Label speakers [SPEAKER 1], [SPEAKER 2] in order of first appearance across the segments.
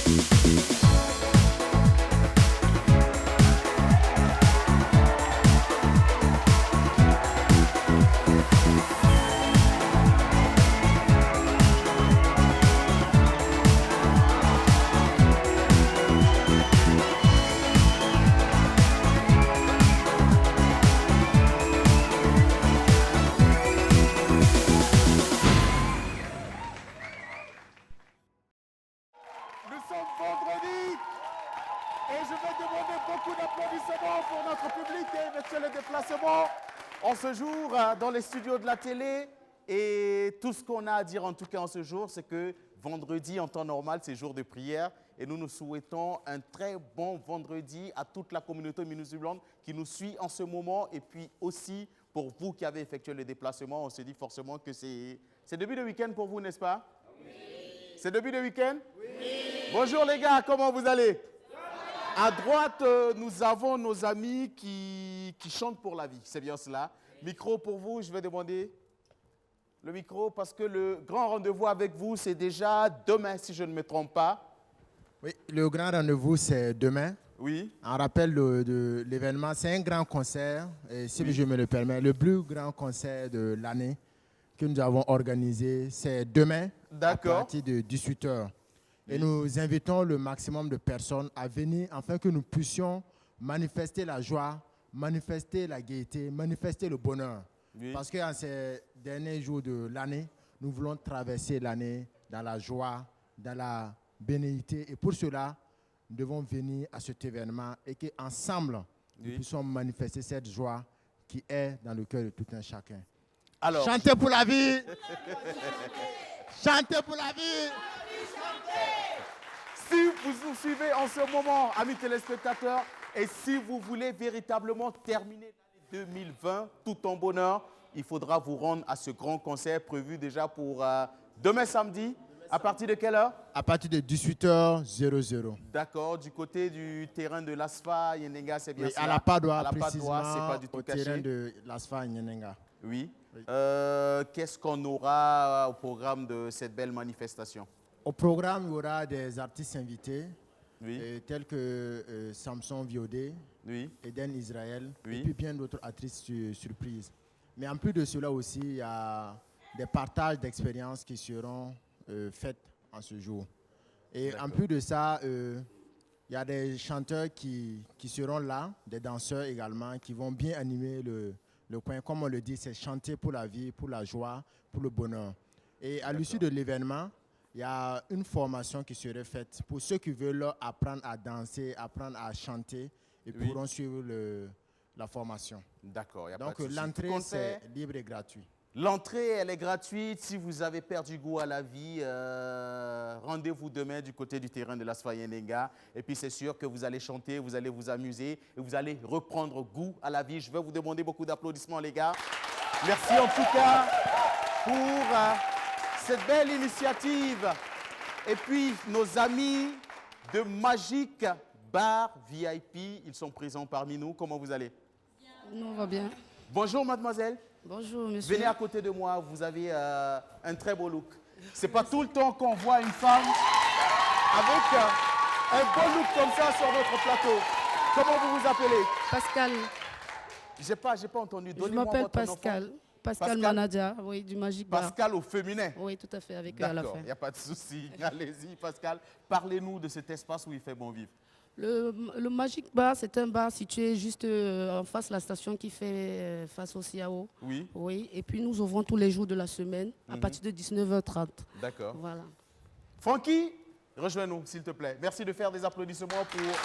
[SPEAKER 1] Nous sommes vendredi et je vais demander beaucoup d'applaudissements pour notre public et monsieur le déplacement en ce jour dans les studios de la télé. Et tout ce qu'on a à dire en tout cas en ce jour, c'est que vendredi en temps normal, c'est jour de prière. Et nous nous souhaitons un très bon vendredi à toute la communauté musulmane qui nous suit en ce moment. Et puis aussi pour vous qui avez effectué le déplacement, on se dit forcément que c'est début de week-end pour vous, n'est-ce pas? Oui. C'est début de week-end? Oui. Bonjour les gars, comment vous allez? À droite, nous avons nos amis qui chantent pour la vie, c'est bien cela. Micro pour vous, je vais demander le micro parce que le grand rendez-vous avec vous, c'est déjà demain, si je ne me trompe pas.
[SPEAKER 2] Oui, le grand rendez-vous, c'est demain.
[SPEAKER 1] Oui.
[SPEAKER 2] En rappel de l'événement, c'est un grand concert, et si je me le permets, le plus grand concert de l'année que nous avons organisé, c'est demain à partir de 18h. Et nous invitons le maximum de personnes à venir afin que nous puissions manifester la joie, manifester la gaieté, manifester le bonheur. Oui. Parce qu'en ces derniers jours de l'année, nous voulons traverser l'année dans la joie, dans la bénédiction. Et pour cela, nous devons venir à cet événement et qu'ensemble, nous puissions manifester cette joie qui est dans le cœur de tout un chacun. Alors, chantez pour la vie. Chantez pour la vie.
[SPEAKER 1] Si vous nous suivez en ce moment, amis téléspectateurs, et si vous voulez véritablement terminer l'année 2020 tout en bonheur, il faudra vous rendre à ce grand concert prévu déjà pour demain samedi. À partir de quelle heure?
[SPEAKER 2] À partir de 18h00.
[SPEAKER 1] D'accord, du côté du terrain de l'ASFA, Yenenga, c'est bien ça?
[SPEAKER 2] À la Padoua,
[SPEAKER 1] précisément, c'est pas du tout
[SPEAKER 2] au
[SPEAKER 1] caché.
[SPEAKER 2] terrain de l'ASFA, Yenenga.
[SPEAKER 1] Oui. Qu'est-ce qu'on aura au programme de cette belle manifestation? Au
[SPEAKER 2] programme, il y aura des artistes invités, tels que Samson Viodé, Eden Israël, et puis bien d'autres artistes surprises. Mais en plus de cela aussi, il y a des partages d'expériences qui seront faites en ce jour. Et en plus de ça, il y a des chanteurs qui seront là, des danseurs également, qui vont bien animer le coin. Comme on le dit, c'est chanter pour la vie, pour la joie, pour le bonheur. Et à l'issue de l'événement, il y a une formation qui serait faite pour ceux qui veulent apprendre à danser, apprendre à chanter, et pourront suivre la formation.
[SPEAKER 1] D'accord.
[SPEAKER 2] Donc l'entrée, c'est libre et gratuit.
[SPEAKER 1] L'entrée, elle est gratuite. Si vous avez perdu goût à la vie, rendez-vous demain du côté du terrain de l'ASFA Yenenga. Et puis c'est sûr que vous allez chanter, vous allez vous amuser et vous allez reprendre goût à la vie. Je vais vous demander beaucoup d'applaudissements, les gars. Merci en tout cas pour cette belle initiative. Et puis nos amis de Magic Bar VIP, ils sont présents parmi nous. Comment vous allez?
[SPEAKER 3] Nous, on va bien.
[SPEAKER 1] Bonjour mademoiselle.
[SPEAKER 3] Bonjour monsieur.
[SPEAKER 1] Venez à côté de moi, vous avez un très beau look. C'est pas tout le temps qu'on voit une femme avec un beau look comme ça sur notre plateau. Comment vous vous appelez?
[SPEAKER 3] Pascal.
[SPEAKER 1] J'ai pas entendu.
[SPEAKER 3] Je m'appelle Pascal. Pascal Manadia, oui, du Magic Bar.
[SPEAKER 1] Pascal au féminin?
[SPEAKER 3] Oui, tout à fait, avec eux à la fin.
[SPEAKER 1] D'accord, il n'y a pas de souci. Allez-y Pascal, parlez-nous de cet espace où il fait bon vivre.
[SPEAKER 3] Le Magic Bar, c'est un bar situé juste en face de la station qui fait face au CIAO.
[SPEAKER 1] Oui.
[SPEAKER 3] Oui, et puis nous ouvrons tous les jours de la semaine à partir de 19h30.
[SPEAKER 1] D'accord.
[SPEAKER 3] Voilà.
[SPEAKER 1] Francky, rejoins-nous s'il te plaît. Merci de faire des applaudissements pour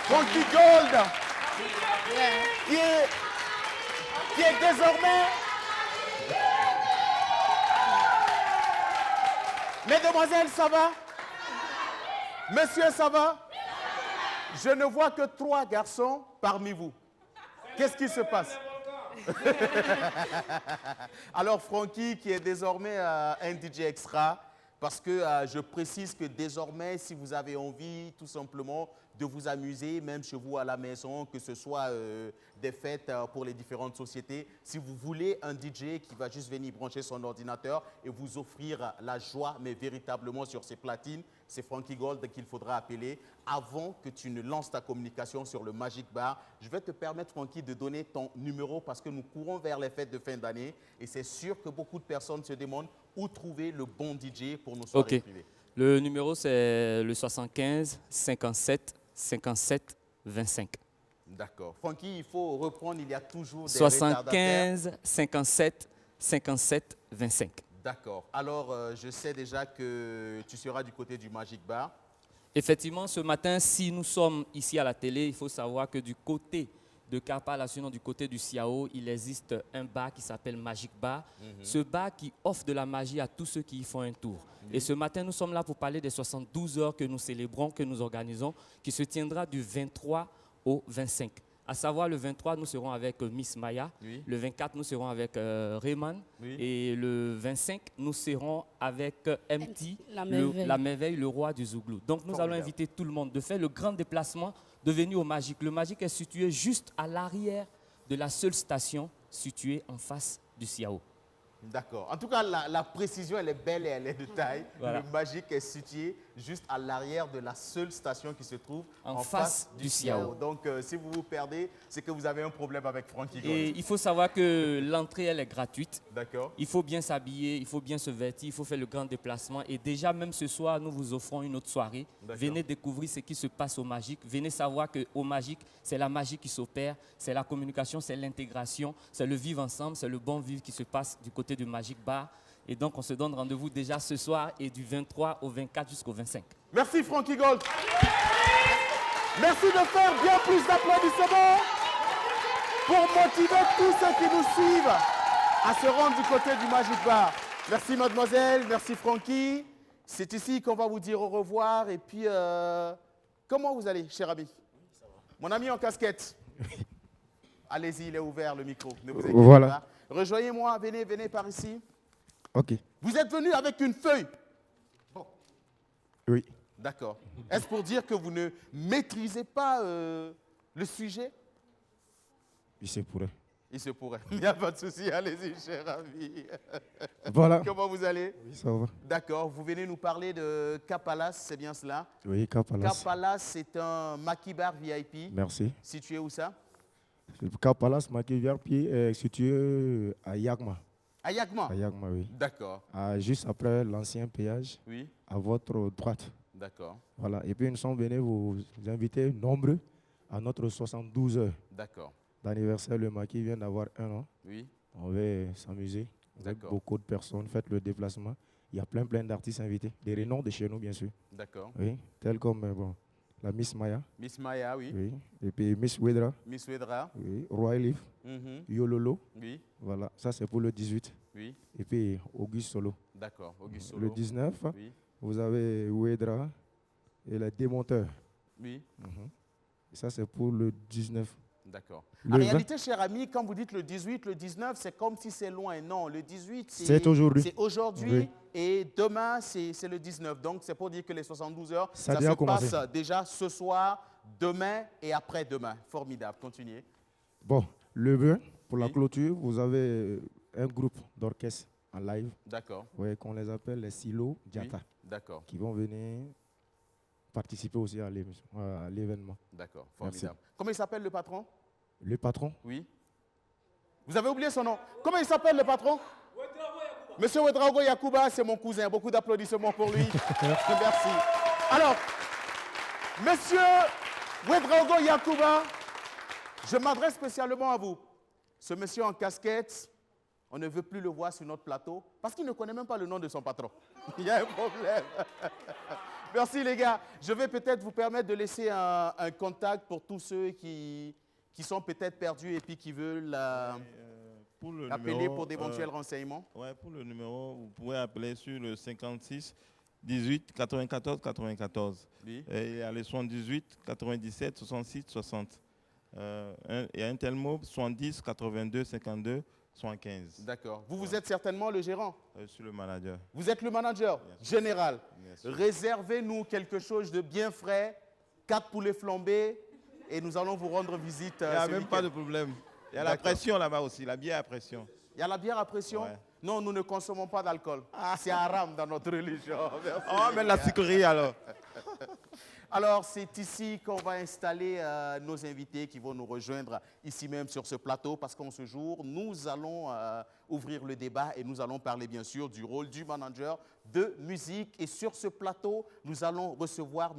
[SPEAKER 1] Francky Gold, qui est désormais... Mesdemoiselles, ça va? Monsieur, ça va? Je ne vois que 3 garçons parmi vous. Qu'est-ce qui se passe? Alors, Francky, qui est désormais un DJ extra, Parce que je précise que désormais, si vous avez envie tout simplement de vous amuser, même chez vous à la maison, que ce soit des fêtes pour les différentes sociétés, si vous voulez un DJ qui va juste venir brancher son ordinateur et vous offrir la joie, mais véritablement sur ses platines, c'est Frankie Gold qu'il faudra appeler. Avant que tu ne lances ta communication sur le Magic Bar, je vais te permettre, Frankie, de donner ton numéro parce que nous courons vers les fêtes de fin d'année et c'est sûr que beaucoup de personnes se demandent où trouver le bon DJ pour nos soirées privées.
[SPEAKER 4] Le numéro, c'est le 75 57 57 25.
[SPEAKER 1] D'accord. Francky, il faut reprendre, il y a toujours des
[SPEAKER 4] 75 57 57 25.
[SPEAKER 1] D'accord. Alors, je sais déjà que tu seras du côté du Magic Bar.
[SPEAKER 4] Effectivement, ce matin, si nous sommes ici à la télé, il faut savoir que du côté de Karpala, sinon du côté du Siao, il existe un bar qui s'appelle Magic Bar. Ce bar qui offre de la magie à tous ceux qui y font un tour. Et ce matin, nous sommes là pour parler des 72 heures que nous célébrons, que nous organisons, qui se tiendra du 23 au 25. À savoir, le 23, nous serons avec Miss Maya. Oui. Le 24, nous serons avec Rayman. Oui. Et le 25, nous serons avec MT, la merveille, le roi du Zouglou. Donc, nous allons inviter tout le monde de faire le grand déplacement, de venir au Magic. Le Magic est situé juste à l'arrière de la seule station située en face du Siao.
[SPEAKER 1] D'accord. En tout cas, la précision, elle est belle et elle est de taille. Voilà. Le Magic est situé juste à l'arrière de la seule station qui se trouve en face du Siao. Donc, si vous vous perdez, c'est que vous avez un problème avec Frankie Gold.
[SPEAKER 4] Et il faut savoir que l'entrée, elle est gratuite.
[SPEAKER 1] D'accord.
[SPEAKER 4] Il faut bien s'habiller, il faut bien se vêtir, il faut faire le grand déplacement. Et déjà, même ce soir, nous vous offrons une autre soirée. Venez découvrir ce qui se passe au Magic. Venez savoir qu'au Magic, c'est la magie qui s'opère, c'est la communication, c'est l'intégration, c'est le vivre ensemble, c'est le bon vivre qui se passe du côté du Magic Bar. Et donc, on se donne rendez-vous déjà ce soir et du 23 au 24 jusqu'au 25.
[SPEAKER 1] Merci Frankie Gold. Merci de faire bien plus d'applaudissements pour motiver tous ceux qui nous suivent à se rendre du côté du Magic Bar. Merci mademoiselle, merci Frankie. C'est ici qu'on va vous dire au revoir. Et puis, comment vous allez, cher ami? Ça va. Mon ami en casquette. Allez-y, il est ouvert le micro. Ne vous inquiétez pas. Rejoignez-moi, venez par ici.
[SPEAKER 2] Ok.
[SPEAKER 1] Vous êtes venu avec une feuille. Bon.
[SPEAKER 2] Oui.
[SPEAKER 1] D'accord. Est-ce pour dire que vous ne maîtrisez pas le sujet?
[SPEAKER 2] Il se pourrait.
[SPEAKER 1] Il se pourrait. Il n'y a pas de souci. Allez-y, cher ami.
[SPEAKER 2] Voilà.
[SPEAKER 1] Comment vous allez?
[SPEAKER 2] Oui, ça va.
[SPEAKER 1] D'accord. Vous venez nous parler de Kapalas, c'est bien cela?
[SPEAKER 2] Oui, Kapalas.
[SPEAKER 1] Kapalas, c'est un Maki Bar VIP.
[SPEAKER 2] Merci.
[SPEAKER 1] Situé où ça?
[SPEAKER 2] Kapalas Maki VIP est situé à Yagma.
[SPEAKER 1] À Yagma?
[SPEAKER 2] À Yagma, oui.
[SPEAKER 1] D'accord.
[SPEAKER 2] Juste après l'ancien péage,
[SPEAKER 1] oui.
[SPEAKER 2] À votre droite.
[SPEAKER 1] D'accord.
[SPEAKER 2] Voilà. Et puis nous sommes venus vous inviter nombreux à notre 72 heures.
[SPEAKER 1] D'accord.
[SPEAKER 2] D'anniversaire. Le Maki vient d'avoir 1 an.
[SPEAKER 1] Oui.
[SPEAKER 2] On va s'amuser avec beaucoup de personnes. Faites le déplacement. Il y a plein d'artistes invités. Des renoms de chez nous, bien sûr.
[SPEAKER 1] D'accord.
[SPEAKER 2] Oui. Tels comme la Miss Maya.
[SPEAKER 1] Miss Maya, oui.
[SPEAKER 2] Oui. Et puis Miss Wedra.
[SPEAKER 1] Miss Wedra.
[SPEAKER 2] Oui. Roy Leaf. Yololo.
[SPEAKER 1] Oui.
[SPEAKER 2] Voilà. Ça, c'est pour le 18.
[SPEAKER 1] Oui.
[SPEAKER 2] Et puis Auguste Solo.
[SPEAKER 1] D'accord. Auguste Solo.
[SPEAKER 2] Le 19,
[SPEAKER 1] oui.
[SPEAKER 2] Vous avez Wedra et les démonteurs.
[SPEAKER 1] Oui.
[SPEAKER 2] Et ça, c'est pour le 19.
[SPEAKER 1] D'accord. En réalité, cher ami, quand vous dites le 18, le 19, c'est comme si c'est loin. Non, le 18,
[SPEAKER 2] c'est aujourd'hui.
[SPEAKER 1] C'est aujourd'hui oui. Et demain, c'est le 19. Donc, c'est pour dire que les 72 heures, ça se passe déjà ce soir, demain et après-demain. Formidable. Continuez.
[SPEAKER 2] Bon, le 20, pour la clôture, vous avez un groupe d'orchestre en live.
[SPEAKER 1] D'accord.
[SPEAKER 2] Oui, qu'on les appelle les Silo Diata.
[SPEAKER 1] Oui. D'accord.
[SPEAKER 2] Qui vont venir participer aussi à l'événement.
[SPEAKER 1] D'accord, formidable. Merci. Comment il s'appelle le patron?
[SPEAKER 2] Le patron?
[SPEAKER 1] Oui. Vous avez oublié son nom? Comment il s'appelle le patron? Monsieur Ouedraogo Yacouba, c'est mon cousin. Beaucoup d'applaudissements pour lui. Merci. Alors, Monsieur Ouedraogo Yacouba, je m'adresse spécialement à vous. Ce monsieur en casquette, on ne veut plus le voir sur notre plateau parce qu'il ne connaît même pas le nom de son patron. Il y a un problème. Merci les gars. Je vais peut-être vous permettre de laisser un contact pour tous ceux qui sont peut-être perdus et puis qui veulent appeler pour d'éventuels renseignements.
[SPEAKER 5] Oui, pour le numéro, vous pouvez appeler sur le 56 18 94 94. Oui. Et il y a le 78 97 66 60. Il y a un tel mot, 70 82 52 75.
[SPEAKER 1] D'accord. Vous êtes certainement le gérant?
[SPEAKER 5] Je suis le manager.
[SPEAKER 1] Vous êtes le manager général. Réservez-nous quelque chose de bien frais, 4 poulets flambés, et nous allons vous rendre visite.
[SPEAKER 5] Il n'y a même pas de problème. Il y a la pression là-bas aussi, la bière à pression.
[SPEAKER 1] Il y a la bière à pression?
[SPEAKER 5] Ouais.
[SPEAKER 1] Non, nous ne consommons pas d'alcool. C'est haram dans notre religion. Merci.
[SPEAKER 5] Oh, mais la sucrerie alors.
[SPEAKER 1] Alors, c'est ici qu'on va installer nos invités qui vont nous rejoindre ici même sur ce plateau parce qu'en ce jour, nous allons ouvrir le débat et nous allons parler bien sûr du rôle du manager de musique. Et sur ce plateau, nous allons recevoir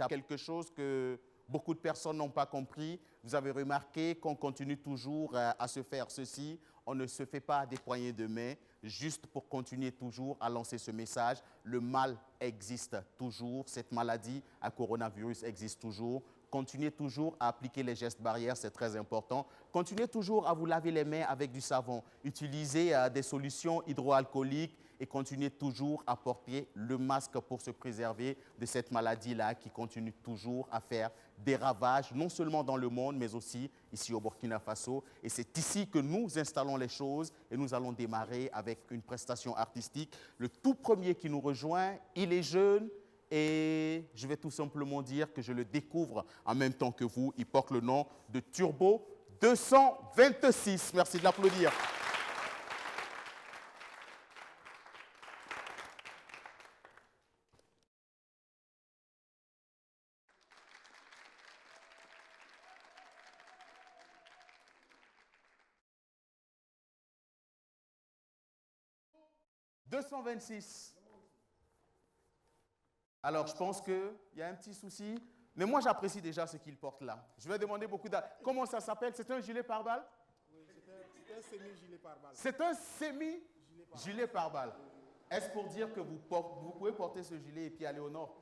[SPEAKER 1] quelque chose que beaucoup de personnes n'ont pas compris. Vous avez remarqué qu'on continue toujours à se faire ceci. On ne se fait pas des poignées de main, juste pour continuer toujours à lancer ce message. Le mal existe toujours, cette maladie à coronavirus existe toujours. Continuez toujours à appliquer les gestes barrières, c'est très important. Continuez toujours à vous laver les mains avec du savon. Utilisez des solutions hydroalcooliques et continuez toujours à porter le masque pour se préserver de cette maladie-là qui continue toujours à faire des ravages, non seulement dans le monde, mais aussi ici au Burkina Faso. Et c'est ici que nous installons les choses et nous allons démarrer avec une prestation artistique. Le tout premier qui nous rejoint, il est jeune et je vais tout simplement dire que je le découvre en même temps que vous. Il porte le nom de Turbo 226. Merci de l'applaudir. « 226. Alors, je pense qu'il y a un petit souci, mais moi, j'apprécie déjà ce qu'il porte là. Je vais demander beaucoup de... Comment ça s'appelle? C'est un gilet pare-balles? Oui, c'est un semi-gilet pare-balles. C'est un semi-gilet pare-balles. Est-ce pour dire que vous pouvez porter ce gilet et puis aller au nord?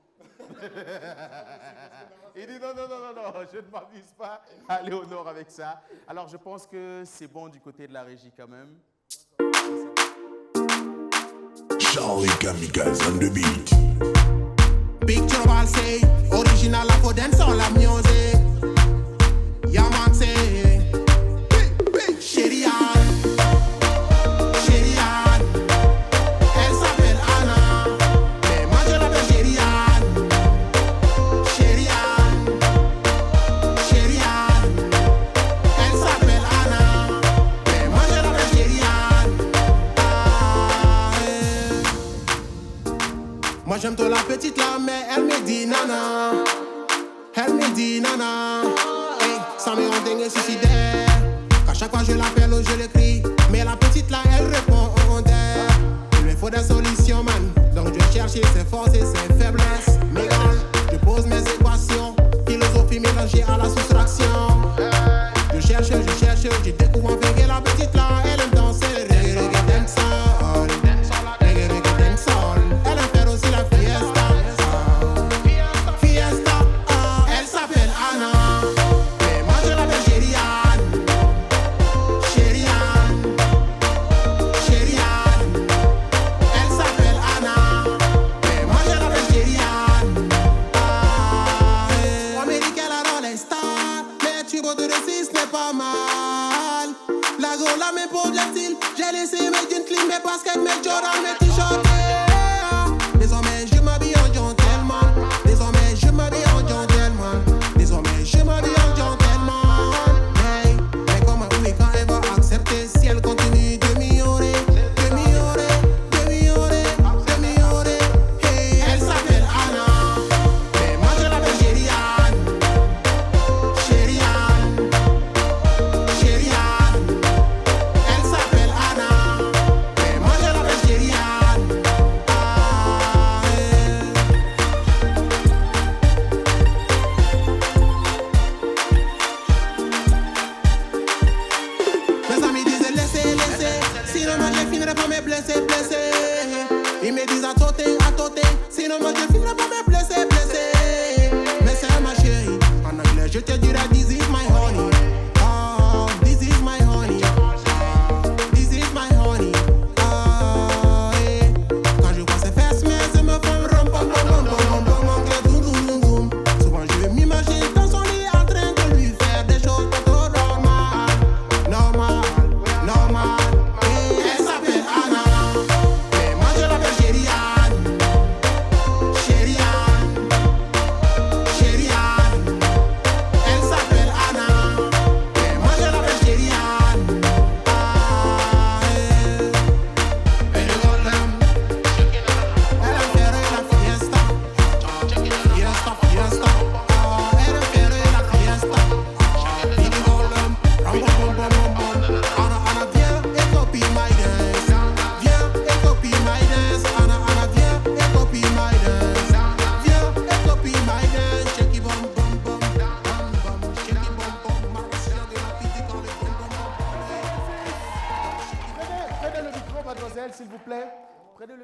[SPEAKER 1] Il dit non, je ne m'amuse pas à aller au nord avec ça. Alors, je pense que c'est bon du côté de la régie quand même.
[SPEAKER 6] Charlie Kamikaze on the beat.
[SPEAKER 7] Picture wall say, original for dance all la music. Yeah man say, Chérie Anne, elle s'appelle Anna, mais moi je l'appelle Chérie Anne, elle s'appelle Anna, mais moi je l'appelle Chérie Anne. Moi j'aime trop la petite là, mais elle me dit nana. Elle me dit nana. Hey, ça me rend dingue et suicidaire. Qu'à chaque fois je l'appelle ou je l'écris, mais la petite là elle répond en d'air. Il me faut des solutions man, donc je cherche ses forces et ses faiblesses. Mais quand je pose mes équations, philosophie mélangée à la soustraction. Je cherche, je découvre enfin que la petite là elle aime danser reggae dancehall. Elle aime faire aussi la fiesta. Elle s'appelle Anna, mais moi je l'appelle Chérie Anne. Elle s'appelle Anna, mais moi je l'appelle Chérie Anne. On me dit qu'elle adore les stars, mais tu beau de réussir n'est pas mal. La go la même pour le style, j'ai laissé mes jeans clean, mes baskets, mes Jordan, mes t-shirts. Désormais je m'habille en gentleman. Désormais je m'habille en gentleman. Hey, mais comment oui quand elle va accepter si elle continue de m'ignorer? Hey, elle s'appelle Anna, mais moi je l'appelle Chérie Anne. Elle s'appelle Anna, mais moi je l'appelle Chérie Anne. Mes amis disaient laissez, sinon moi je finirai pas me blesser. Ils me disent à tôter, sinon moi je finirai pas me blesser. Mais c'est ma chérie, en anglais je te dirai this is my honey. Oh, this is my honey. Oh, yeah. Quand je vois ses fesses, mais elles me font rom pom anglais doum. Souvent je m'imagine dans son lit en train de lui faire des choses pas trop normales.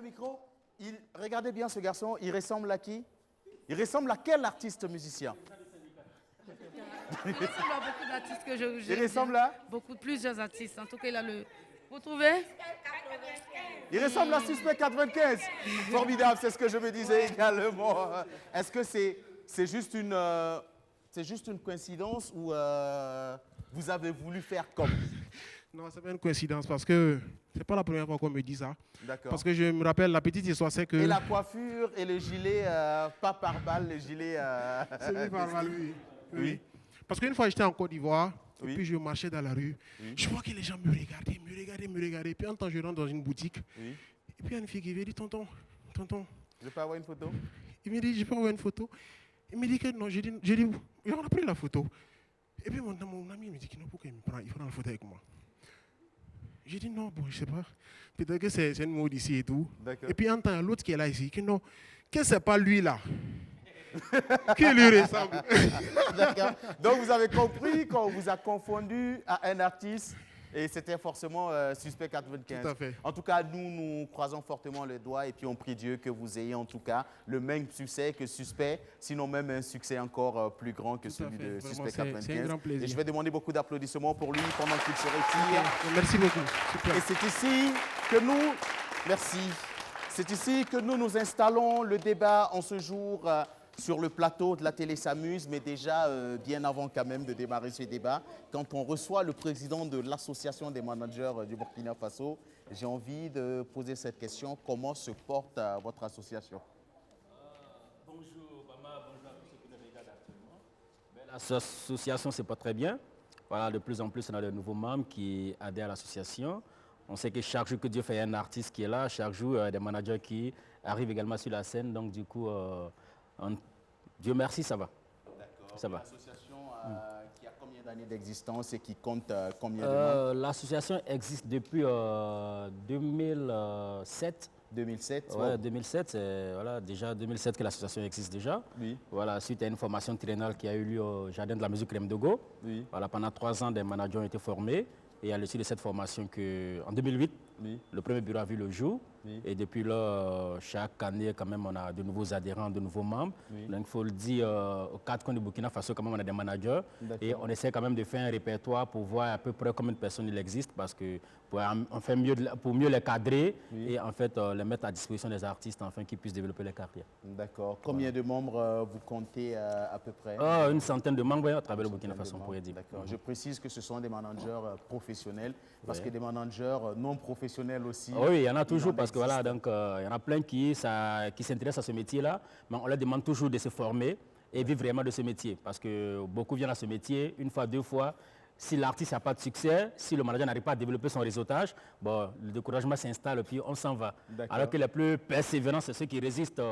[SPEAKER 1] micro. Regardez bien ce garçon, il ressemble à qui? Il ressemble à quel artiste musicien?
[SPEAKER 3] Il ressemble à beaucoup d'artistes que je...
[SPEAKER 1] Il ressemble à?
[SPEAKER 3] Beaucoup, plusieurs artistes. En tout cas, il a le... Vous trouvez?
[SPEAKER 1] Il ressemble à Suspect 95. Formidable, c'est ce que je me disais également. Est-ce que c'est juste une coïncidence ou vous avez voulu faire comme?
[SPEAKER 8] Non, c'est pas une coïncidence parce que c'est pas la première fois qu'on me dit ça.
[SPEAKER 1] D'accord.
[SPEAKER 8] Parce que je me rappelle, la petite histoire, c'est que...
[SPEAKER 1] Et la coiffure et le gilet, pas par balle, le gilet...
[SPEAKER 8] c'est lui par balle, oui.
[SPEAKER 1] Oui.
[SPEAKER 8] Parce qu'une fois, j'étais en Côte d'Ivoire,
[SPEAKER 1] Oui.
[SPEAKER 8] et puis je marchais dans la rue.
[SPEAKER 1] Oui.
[SPEAKER 8] Je vois que les gens me regardaient. Puis un temps, je rentre dans une boutique.
[SPEAKER 1] Oui.
[SPEAKER 8] Et puis il y a une fille qui me dit, tonton,
[SPEAKER 1] Je peux avoir une photo?
[SPEAKER 8] il me dit, je peux avoir une photo? Il me dit que non, j'ai dit, on a pris la photo. Et puis mon ami me dit que non, pourquoi il prend la photo avec moi? J'ai dit non, bon, je sais pas. Peut-être que c'est une mode ici et tout.
[SPEAKER 1] D'accord.
[SPEAKER 8] Et puis un temps, il y a l'autre qui est là ici, que non, que c'est pas lui là. Qui lui ressemble.
[SPEAKER 1] D'accord. Donc vous avez compris qu'on vous a confondu à un artiste et c'était forcément Suspect 95.
[SPEAKER 8] Tout à fait.
[SPEAKER 1] En tout cas, nous croisons fortement les doigts et puis on prie Dieu que vous ayez en tout cas le même succès que Suspect, sinon même un succès encore plus grand que celui de Suspect 95.
[SPEAKER 8] C'est un grand plaisir.
[SPEAKER 1] Et je vais demander beaucoup d'applaudissements pour lui pendant qu'il se retire.
[SPEAKER 8] Merci beaucoup. Super.
[SPEAKER 1] Et c'est ici que nous, merci, c'est ici que nous installons le débat en ce jour sur le plateau de la télé s'amuse, mais déjà bien avant quand même de démarrer ce débat, quand on reçoit le président de l'association des managers du Burkina Faso, j'ai envie de poser cette question, comment se porte votre association?
[SPEAKER 9] Bonjour Bama, bonjour à tous ceux qui nous regardent actuellement. L'association se porte très bien. Voilà, de plus en plus, on a de nouveaux membres qui adhèrent à l'association. On sait que chaque jour que Dieu fait un artiste qui est là, chaque jour, des managers qui arrivent également sur la scène. Donc, du coup, Dieu merci, ça va.
[SPEAKER 1] D'accord.
[SPEAKER 9] Ça va.
[SPEAKER 1] L'association qui a combien d'années d'existence et qui compte combien de membres?
[SPEAKER 9] L'association existe depuis 2007.
[SPEAKER 1] 2007.
[SPEAKER 9] Ouais, 2007, voilà, déjà 2007 que l'association existe déjà.
[SPEAKER 1] Oui.
[SPEAKER 9] Voilà, suite à une formation triennale qui a eu lieu au Jardin de la musique Kremdogo.
[SPEAKER 1] Oui.
[SPEAKER 9] Voilà, pendant 3 ans, des managers ont été formés. Et à l'issue de cette formation, en 2008,
[SPEAKER 1] Oui.
[SPEAKER 9] le premier bureau a vu le jour.
[SPEAKER 1] Oui.
[SPEAKER 9] Et depuis là, chaque année, quand même, on a de nouveaux adhérents, de nouveaux membres.
[SPEAKER 1] Oui.
[SPEAKER 9] Donc, il faut le dire, aux 4 coins du Burkina Faso, quand même, on a des managers. Et on essaie quand même de faire un répertoire pour voir à peu près combien de personnes il existe, parce que pour mieux les cadrer et en fait les mettre à disposition des artistes afin qu'ils puissent développer leur carrière.
[SPEAKER 1] D'accord. Combien de membres vous comptez à peu près?
[SPEAKER 9] Une centaine de membres à travers le Burkina Faso, on pourrait dire.
[SPEAKER 1] D'accord. Je précise que ce sont des managers professionnels, parce que des managers non professionnels aussi.
[SPEAKER 9] Oui, il y en a toujours, parce que voilà, donc il y en a plein qui s'intéressent à ce métier-là, mais on leur demande toujours de se former et vivre vraiment de ce métier, parce que beaucoup viennent à ce métier une fois, 2 fois. Si l'artiste n'a pas de succès, si le manager n'arrive pas à développer son réseautage, bon, le découragement s'installe et puis on s'en va. Alors que les plus persévérants, c'est ceux qui résistent,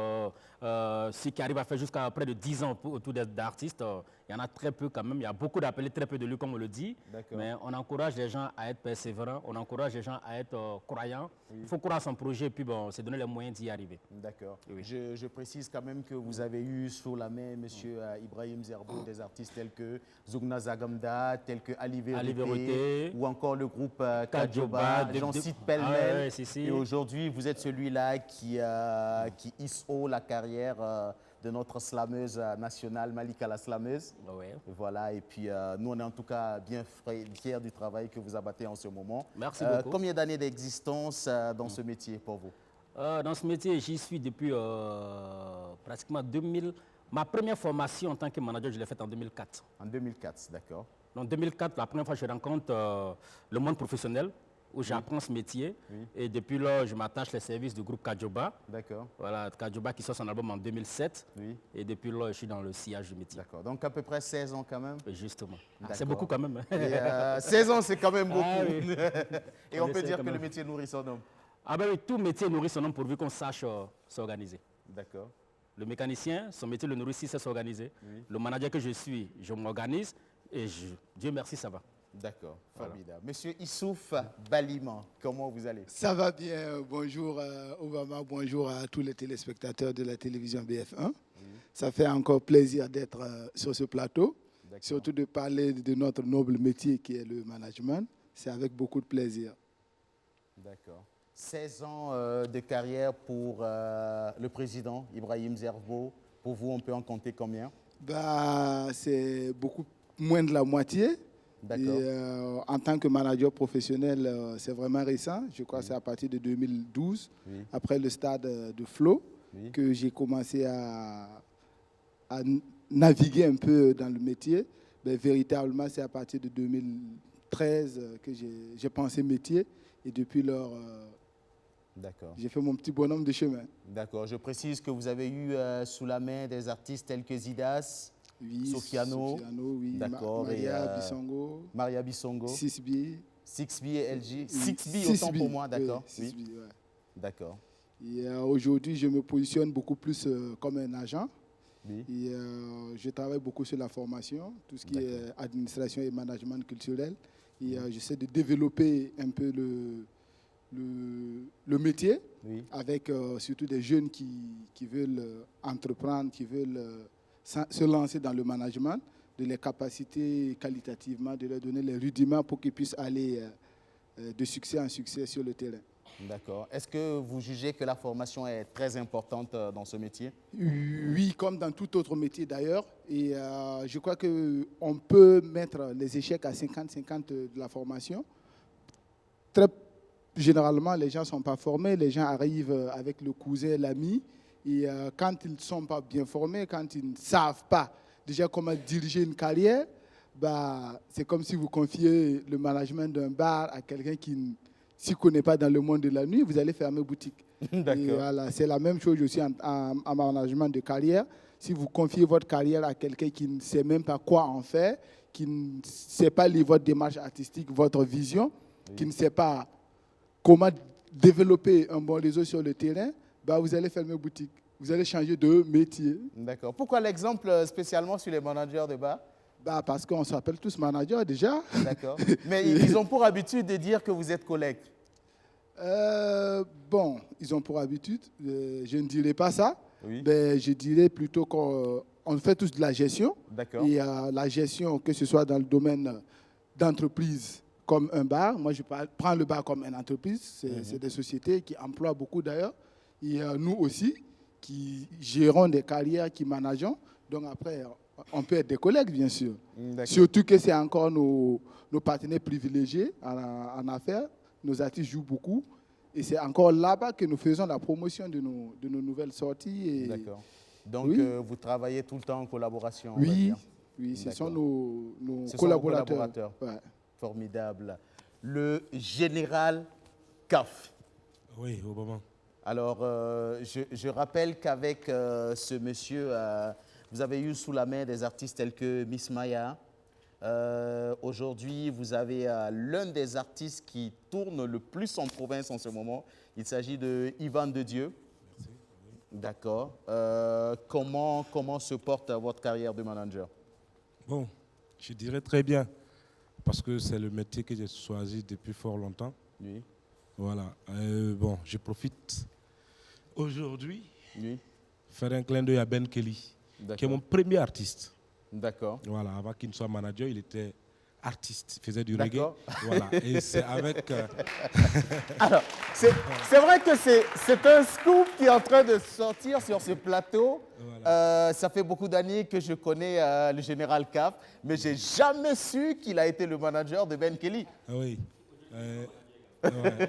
[SPEAKER 9] ceux qui arrivent à faire jusqu'à près de 10 ans autour d'artistes. Il y en a très peu quand même, il y a beaucoup d'appelés, très peu de lui comme on le dit. Mais on encourage les gens à être persévérants, on encourage les gens à être croyants. Il faut croire à son projet et puis bon, c'est donner les moyens d'y arriver.
[SPEAKER 1] D'accord. Oui. Je précise quand même que vous avez eu sous la main M. Ibrahim Zerbo, des artistes tels que Zougna Zagamda, tels que Ali Verité, ou encore le groupe Kadjoba, j'en cite pêle-mêle. Et aujourd'hui, vous êtes celui-là qui hisse haut la carrière de notre slameuse nationale, Malika la slameuse. Voilà, et puis nous, on est en tout cas bien fiers du travail que vous abattez en ce moment.
[SPEAKER 9] Merci beaucoup.
[SPEAKER 1] Combien d'années d'existence dans ce métier pour vous?
[SPEAKER 9] Dans ce métier, j'y suis depuis pratiquement 2000. Ma première formation en tant que manager, je l'ai faite en 2004.
[SPEAKER 1] En 2004, d'accord.
[SPEAKER 9] En 2004, la première fois, je rencontre le monde professionnel, où j'apprends ce métier. Et depuis là, je m'attache les services du groupe Kadjoba.
[SPEAKER 1] D'accord.
[SPEAKER 9] Voilà, Kadjoba qui sort son album en 2007. Et depuis là, je suis dans le sillage du métier.
[SPEAKER 1] D'accord. Donc à peu près 16 ans quand même?
[SPEAKER 9] Justement. C'est beaucoup quand même.
[SPEAKER 1] 16 ans, c'est quand même beaucoup. Et on peut dire que le métier nourrit son homme?
[SPEAKER 9] Ah ben oui, tout métier nourrit son homme pourvu qu'on sache s'organiser.
[SPEAKER 1] D'accord.
[SPEAKER 9] Le mécanicien, son métier le nourrit, c'est s'organiser. Le manager que je suis, je m'organise et Dieu merci, ça va.
[SPEAKER 1] D'accord, formidable. Monsieur Issouf Baliman, comment vous allez?
[SPEAKER 10] Ça va bien. Bonjour Obama, bonjour à tous les téléspectateurs de la télévision BF1. Ça fait encore plaisir d'être sur ce plateau, surtout de parler de notre noble métier qui est le management. C'est avec beaucoup de plaisir.
[SPEAKER 1] D'accord. 16 ans de carrière pour le président Ibrahim Zerbo. Pour vous, on peut en compter combien?
[SPEAKER 10] Bah, c'est beaucoup moins de la moitié.
[SPEAKER 1] D'accord.
[SPEAKER 10] En tant que manager professionnel, c'est vraiment récent. Je crois que c'est à partir de 2012, après le stade de Flo, que j'ai commencé à naviguer un peu dans le métier. Mais véritablement, c'est à partir de 2013 que j'ai pensé métier. Et depuis lors, j'ai fait mon petit bonhomme de chemin.
[SPEAKER 1] D'accord. Je précise que vous avez eu sous la main des artistes tels que Zidas, Sofiano,
[SPEAKER 10] oui. Maria Bissongo.
[SPEAKER 1] Maria Bissongo.
[SPEAKER 10] 6B.
[SPEAKER 1] 6B et LG. 6B autant pour moi, d'accord.
[SPEAKER 10] Oui, 6B, ouais.
[SPEAKER 1] D'accord.
[SPEAKER 10] Et aujourd'hui, je me positionne beaucoup plus comme un agent.
[SPEAKER 1] Oui.
[SPEAKER 10] Et je travaille beaucoup sur la formation, tout ce qui est administration et management culturel. Et j'essaie de développer un peu le métier avec surtout des jeunes qui veulent entreprendre, qui veulent se lancer dans le management, de les capaciter qualitativement, de leur donner les rudiments pour qu'ils puissent aller de succès en succès sur le terrain.
[SPEAKER 1] D'accord. Est-ce que vous jugez que la formation est très importante dans ce métier?
[SPEAKER 10] Oui, comme dans tout autre métier d'ailleurs. Et je crois qu'on peut mettre les échecs à 50-50 de la formation. Très généralement, les gens ne sont pas formés. Les gens arrivent avec le cousin, l'ami. Et quand ils ne sont pas bien formés, quand ils ne savent pas déjà comment diriger une carrière, bah, c'est comme si vous confiez le management d'un bar à quelqu'un qui ne s'y connaît pas dans le monde de la nuit, vous allez fermer boutique. Voilà, c'est la même chose aussi en management de carrière. Si vous confiez votre carrière à quelqu'un qui ne sait même pas quoi en faire, qui ne sait pas lire votre démarche artistique, votre vision, qui ne sait pas comment développer un bon réseau sur le terrain, bah, vous allez fermer boutique. Vous allez changer de métier.
[SPEAKER 1] D'accord. Pourquoi l'exemple spécialement sur les managers de bar?
[SPEAKER 10] Bah, parce qu'on s'appelle tous managers déjà.
[SPEAKER 1] D'accord. Mais ils ont pour habitude de dire que vous êtes collègue.
[SPEAKER 10] Bon, ils ont pour habitude, je ne dirais pas ça,
[SPEAKER 1] Oui.
[SPEAKER 10] mais je dirais plutôt qu'on fait tous de la gestion.
[SPEAKER 1] D'accord.
[SPEAKER 10] Et la gestion, que ce soit dans le domaine d'entreprise comme un bar, moi je prends le bar comme une entreprise, c'est des sociétés qui emploient beaucoup d'ailleurs, et nous aussi, qui gérons des carrières, qui manageons, donc après, on peut être des collègues bien sûr. Surtout que c'est encore nos partenaires privilégiés en affaires. Nos artistes jouent beaucoup et c'est encore là-bas que nous faisons la promotion de nos nouvelles sorties.
[SPEAKER 1] D'accord. Donc, vous travaillez tout le temps en collaboration?
[SPEAKER 10] Oui, ce sont nos collaborateurs.
[SPEAKER 1] Ouais. Formidable. Le général Kaf.
[SPEAKER 8] Oui, au moment.
[SPEAKER 1] Alors, je rappelle qu'avec ce monsieur, vous avez eu sous la main des artistes tels que Miss Maya. Aujourd'hui, vous avez l'un des artistes qui tourne le plus en province en ce moment. Il s'agit de Ivan de Dieu.
[SPEAKER 8] Merci.
[SPEAKER 1] D'accord. Comment se porte votre carrière de manager?
[SPEAKER 8] Bon, je dirais très bien, parce que c'est le métier que j'ai choisi depuis fort longtemps.
[SPEAKER 1] Oui.
[SPEAKER 8] Voilà. Bon, je profite aujourd'hui faire un clin d'œil à Ben Kelly, qui est mon premier artiste.
[SPEAKER 1] D'accord.
[SPEAKER 8] Voilà, avant qu'il ne soit manager, il était artiste, il faisait du reggae. Voilà, et c'est avec...
[SPEAKER 1] Alors, c'est vrai que c'est un scoop qui est en train de sortir sur ce plateau. Voilà. Ça fait beaucoup d'années que je connais le général Kaf, mais je n'ai jamais su qu'il a été le manager de Ben Kelly.
[SPEAKER 8] Ah oui. Ouais.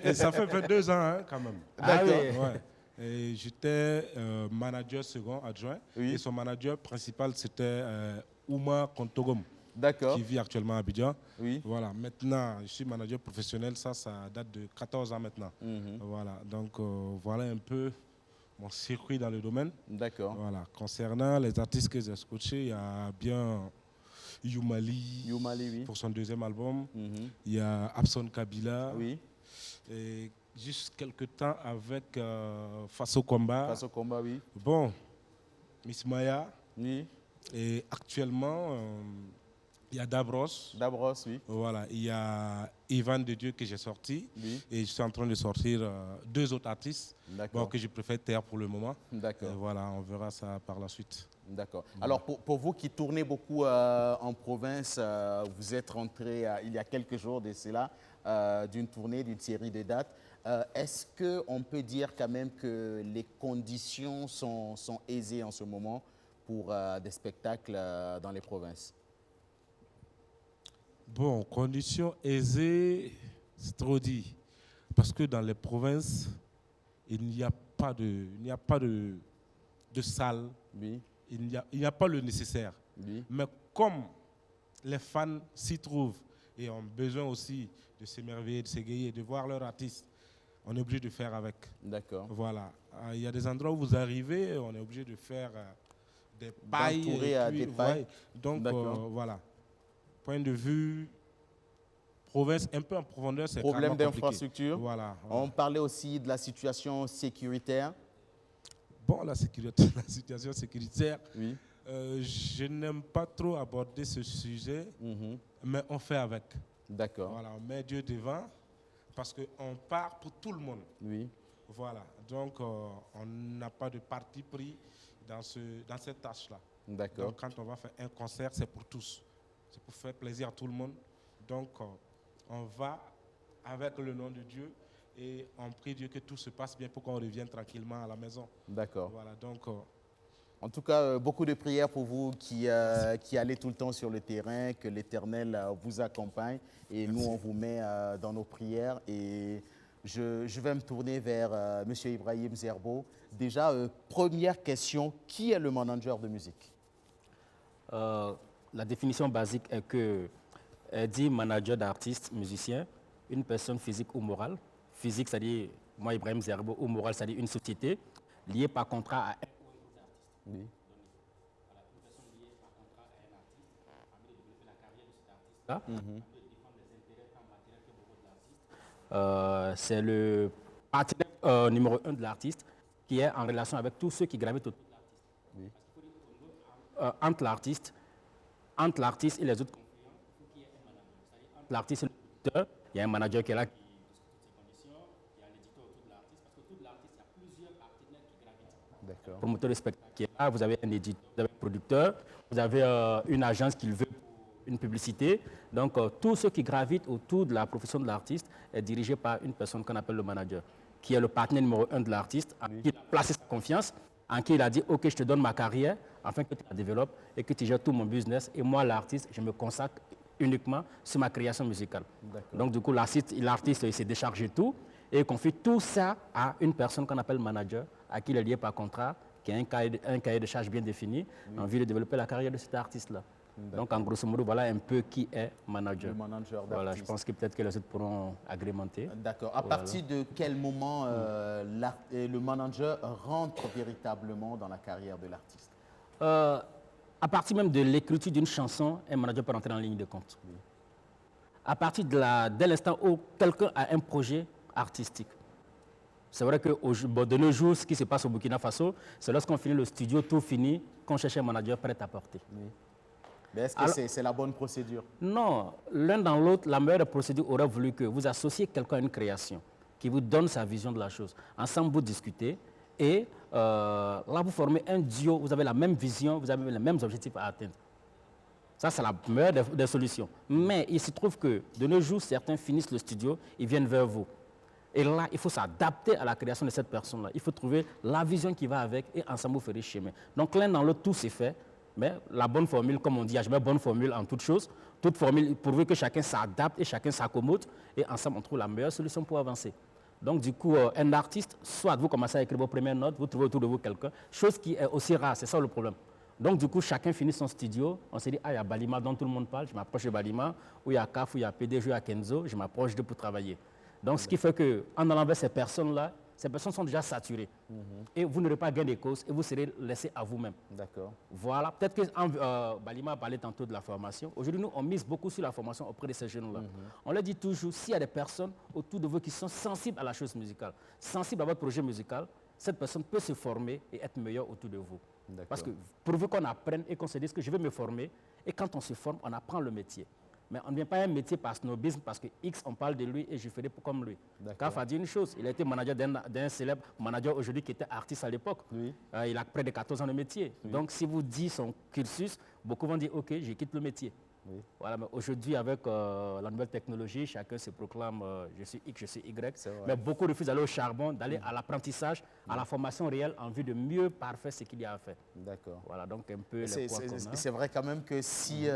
[SPEAKER 8] Et ça fait 22 ans hein, quand même.
[SPEAKER 1] D'accord.
[SPEAKER 8] Ouais. Et j'étais manager second adjoint et son manager principal c'était Ouma Kontogom, qui vit actuellement à Abidjan.
[SPEAKER 1] Oui.
[SPEAKER 8] Voilà. Maintenant, je suis manager professionnel, ça date de 14 ans maintenant. Voilà. Donc voilà un peu mon circuit dans le domaine.
[SPEAKER 1] D'accord.
[SPEAKER 8] Voilà. Concernant les artistes que j'ai scotchés, il y a bien Youmali,
[SPEAKER 1] oui.
[SPEAKER 8] pour son deuxième album. Il y a Abson Kabila.
[SPEAKER 1] Oui.
[SPEAKER 8] Et juste quelques temps avec Faso Komba.
[SPEAKER 1] Faso Komba, oui.
[SPEAKER 8] Bon, Miss Maya.
[SPEAKER 1] Oui.
[SPEAKER 8] Et actuellement, il y a Dabros.
[SPEAKER 1] Dabros, oui.
[SPEAKER 8] Voilà, il y a Ivan de Dieu que j'ai sorti.
[SPEAKER 1] Oui.
[SPEAKER 8] Et je suis en train de sortir 2 autres artistes que je préfère taire pour le moment.
[SPEAKER 1] D'accord.
[SPEAKER 8] Voilà, on verra ça par la suite.
[SPEAKER 1] D'accord. Alors, pour vous qui tournez beaucoup en province, vous êtes rentré il y a quelques jours de cela d'une tournée, d'une série de dates. Est-ce qu'on peut dire quand même que les conditions sont aisées en ce moment pour des spectacles dans les provinces?
[SPEAKER 11] Bon, conditions aisées, c'est trop dit. Parce que dans les provinces, il n'y a pas de salle,
[SPEAKER 1] oui.
[SPEAKER 11] il n'y a pas le nécessaire.
[SPEAKER 1] Oui.
[SPEAKER 11] Mais comme les fans s'y trouvent et ont besoin aussi de s'émerveiller, de s'égayer, de voir leur artiste, on est obligé de faire avec.
[SPEAKER 1] D'accord.
[SPEAKER 11] Voilà. Il y a des endroits où vous arrivez, on est obligé de faire des pailles.
[SPEAKER 1] D'entourer à des pailles.
[SPEAKER 11] Ouais. Donc, voilà. Point de vue province, un peu en profondeur, c'est
[SPEAKER 1] problème d'infrastructure.
[SPEAKER 11] Voilà.
[SPEAKER 1] On parlait aussi de la situation sécuritaire.
[SPEAKER 11] Bon, la situation sécuritaire,
[SPEAKER 1] oui.
[SPEAKER 11] Je n'aime pas trop aborder ce sujet, mais on fait avec.
[SPEAKER 1] D'accord.
[SPEAKER 11] Voilà, on met Dieu devant parce qu'on part pour tout le monde.
[SPEAKER 1] Oui.
[SPEAKER 11] Voilà, donc on n'a pas de parti pris dans cette tâche-là.
[SPEAKER 1] D'accord.
[SPEAKER 11] Donc quand on va faire un concert, c'est pour tous. C'est pour faire plaisir à tout le monde. Donc on va avec le nom de Dieu et on prie Dieu que tout se passe bien pour qu'on revienne tranquillement à la maison.
[SPEAKER 1] D'accord.
[SPEAKER 11] Voilà, donc...
[SPEAKER 1] en tout cas, beaucoup de prières pour vous qui allez tout le temps sur le terrain, que l'Éternel vous accompagne. Et merci. Nous, on vous met dans nos prières. Et je vais me tourner vers M. Ibrahim Zerbo. Déjà, première question, qui est le manager de musique?
[SPEAKER 9] La définition basique est que dit manager d'artiste, musicien, une personne physique ou morale. Physique, c'est-à-dire, moi, Ibrahim Zerbo, ou morale, c'est-à-dire une société liée par contrat à
[SPEAKER 1] oui.
[SPEAKER 9] C'est le partenaire numéro 1 de l'artiste qui est en relation avec tous ceux qui gravitent autour de l'artiste. Oui. Entre l'artiste et les autres concurrents, il faut qu'il y ait un manager. Entre l'artiste et le producteur, il y a un manager qui est là, qui discute de ses conditions, il y a l'éditeur autour de l'artiste, parce que autour de l'artiste, il y a plusieurs partenaires qui gravitent.
[SPEAKER 1] D'accord.
[SPEAKER 9] Promoteur de spectacle qui est là, vous avez un éditeur, vous avez un producteur, vous avez une agence qui le veut pour une publicité. Donc, tous ceux qui gravitent autour de la profession de l'artiste est dirigé par une personne qu'on appelle le manager, qui est le partenaire numéro 1 de l'artiste, à qui il a placé sa confiance, en qui il a dit « Ok, je te donne ma carrière, afin que tu la développes et que tu gères tout mon business. Et moi, l'artiste, je me consacre uniquement sur ma création musicale. » Donc, du coup, l'artiste, il s'est déchargé tout et il confie tout ça à une personne qu'on appelle manager, à qui il est lié par contrat, qui a un cahier de charges bien défini, en vue de développer la carrière de cet artiste-là. Donc, en grosso modo, voilà un peu qui est manager.
[SPEAKER 1] Le manager d'artiste.
[SPEAKER 9] Voilà, je pense que peut-être que les autres pourront agrémenter.
[SPEAKER 1] D'accord. À partir de quel moment le manager rentre véritablement dans la carrière de l'artiste?
[SPEAKER 9] À partir même de l'écriture d'une chanson, un manager peut rentrer en ligne de compte. Oui. À partir dès l'instant où quelqu'un a un projet artistique. C'est vrai que de nos jours, ce qui se passe au Burkina Faso, c'est lorsqu'on finit le studio, tout fini, qu'on cherche un manager prêt à porter.
[SPEAKER 1] Oui. Mais est-ce que c'est la bonne procédure?
[SPEAKER 9] Non. L'un dans l'autre, la meilleure procédure aurait voulu que vous associez quelqu'un à une création, qui vous donne sa vision de la chose. Ensemble, vous discutez et là, vous formez un duo, vous avez la même vision, vous avez les mêmes objectifs à atteindre. Ça, c'est la meilleure des solutions. Mais il se trouve que de nos jours, certains finissent le studio, ils viennent vers vous. Et là, il faut s'adapter à la création de cette personne-là. Il faut trouver la vision qui va avec et ensemble, vous ferez chemin. Donc, l'un dans l'autre, tout s'est fait. Mais la bonne formule, comme on dit, je mets bonne formule en toute chose. Toute formule, pourvu que chacun s'adapte et chacun s'accommode. Et ensemble, on trouve la meilleure solution pour avancer. Donc, du coup, un artiste, soit vous commencez à écrire vos premières notes, vous trouvez autour de vous quelqu'un, chose qui est aussi rare, c'est ça le problème. Donc, du coup, chacun finit son studio. On s'est dit, ah, il y a Balima dont tout le monde parle, je m'approche de Balima. Ou il y a CAF, ou il y a PDG, ou il y a Kenzo, je m'approche d'eux pour travailler. Donc, ce qui fait qu'en allant vers ces personnes-là, ces personnes sont déjà saturées. Et vous n'aurez pas gain de cause et vous serez laissé à vous-même.
[SPEAKER 1] D'accord.
[SPEAKER 9] Voilà. Peut-être que Balima parlait tantôt de la formation. Aujourd'hui, nous, on mise beaucoup sur la formation auprès de ces jeunes-là. On leur dit toujours, s'il y a des personnes autour de vous qui sont sensibles à la chose musicale, sensibles à votre projet musical, cette personne peut se former et être meilleure autour de vous. Parce que pourvu qu'on apprenne et qu'on se dise que je vais me former, et quand on se forme, on apprend le métier. Mais on ne vient pas à un métier par snobisme, parce que X, on parle de lui et je ferai comme lui. Kaf a dit une chose, il a été manager d'un célèbre manager aujourd'hui qui était artiste à l'époque. Oui. Il a près de 14 ans de métier. Oui. Donc si vous dites son cursus, beaucoup vont dire, ok, je quitte le métier. Oui. Voilà, mais aujourd'hui, avec la nouvelle technologie, chacun se proclame je suis X, je suis Y. Mais beaucoup refusent d'aller au charbon, d'aller à l'apprentissage, à la formation réelle en vue de mieux parfaire ce qu'il y a à faire.
[SPEAKER 1] D'accord.
[SPEAKER 9] Voilà, donc un peu les points communs.
[SPEAKER 1] C'est vrai quand même que si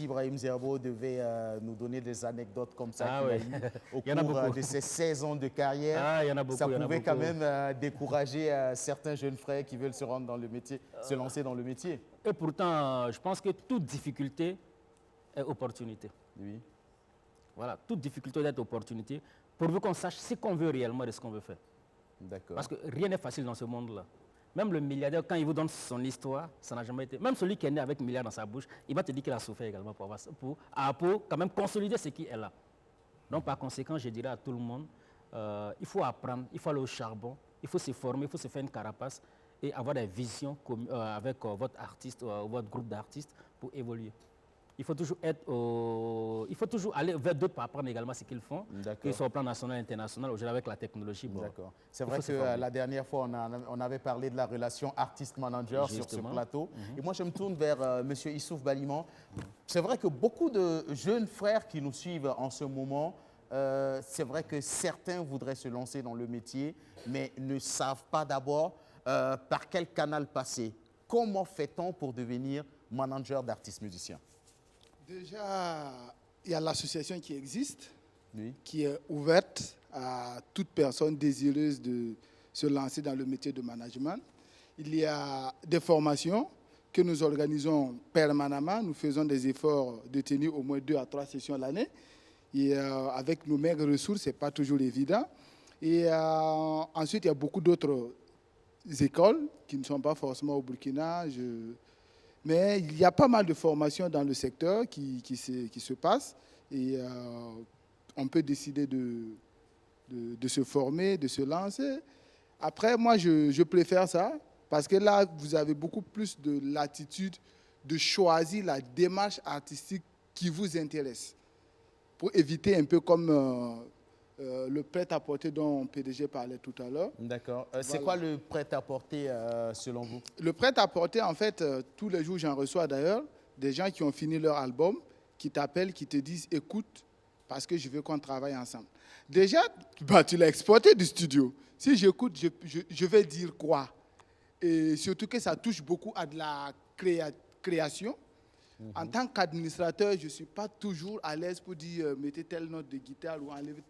[SPEAKER 1] Ibrahim Zerbo devait nous donner des anecdotes comme ça au cours de ses 16 ans de carrière, ça pouvait quand même décourager certains jeunes frères qui veulent se rendre dans le métier, se lancer dans le métier.
[SPEAKER 9] Et pourtant, je pense que toute difficulté est opportunité.
[SPEAKER 1] Oui.
[SPEAKER 9] Voilà, toute difficulté est opportunité, pourvu qu'on sache ce qu'on veut réellement de ce qu'on veut faire.
[SPEAKER 1] D'accord.
[SPEAKER 9] Parce que rien n'est facile dans ce monde-là. Même le milliardaire, quand il vous donne son histoire, ça n'a jamais été... Même celui qui est né avec milliard dans sa bouche, il va te dire qu'il a souffert également pour quand même consolider ce qui est là. Donc par conséquent, je dirais à tout le monde, il faut apprendre, il faut aller au charbon, il faut se former, il faut se faire une carapace et avoir des visions avec votre artiste ou votre groupe d'artistes pour évoluer. Il faut toujours il faut toujours aller vers d'autres pour apprendre également ce qu'ils font, qu'ils soient au plan national et international, aujourd'hui avec la technologie. Bon,
[SPEAKER 1] d'accord. C'est vrai que la dernière fois, on avait parlé de la relation artiste-manager sur ce plateau. Et moi, je me tourne vers M. Issouf Baliman. C'est vrai que beaucoup de jeunes frères qui nous suivent en ce moment, c'est vrai que certains voudraient se lancer dans le métier, mais ne savent pas d'abord par quel canal passer. Comment fait-on pour devenir manager d'artistes musiciens?
[SPEAKER 10] Déjà, il y a l'association qui existe, qui est ouverte à toute personne désireuse de se lancer dans le métier de management. Il y a des formations que nous organisons permanemment. Nous faisons des efforts de tenir au moins 2 à 3 sessions à l'année. Et avec nos maigres ressources, ce n'est pas toujours évident. Et ensuite, il y a beaucoup d'autres écoles qui ne sont pas forcément au Burkina. Mais il y a pas mal de formations dans le secteur qui se passent et on peut décider de se former, de se lancer. Après, moi, je préfère ça parce que là, vous avez beaucoup plus de latitude de choisir la démarche artistique qui vous intéresse pour éviter un peu comme le prêt-à-porter dont PDG parlait tout à l'heure.
[SPEAKER 1] D'accord. C'est quoi le prêt-à-porter selon vous?
[SPEAKER 10] Le prêt-à-porter, en fait, tous les jours, j'en reçois d'ailleurs des gens qui ont fini leur album, qui t'appellent, qui te disent « écoute, parce que je veux qu'on travaille ensemble ». Déjà, tu l'as exporté du studio. Si j'écoute, je vais dire quoi? Et surtout que ça touche beaucoup à de la création. En tant qu'administrateur, je ne suis pas toujours à l'aise pour dire mettez telle note de guitare ou enlevez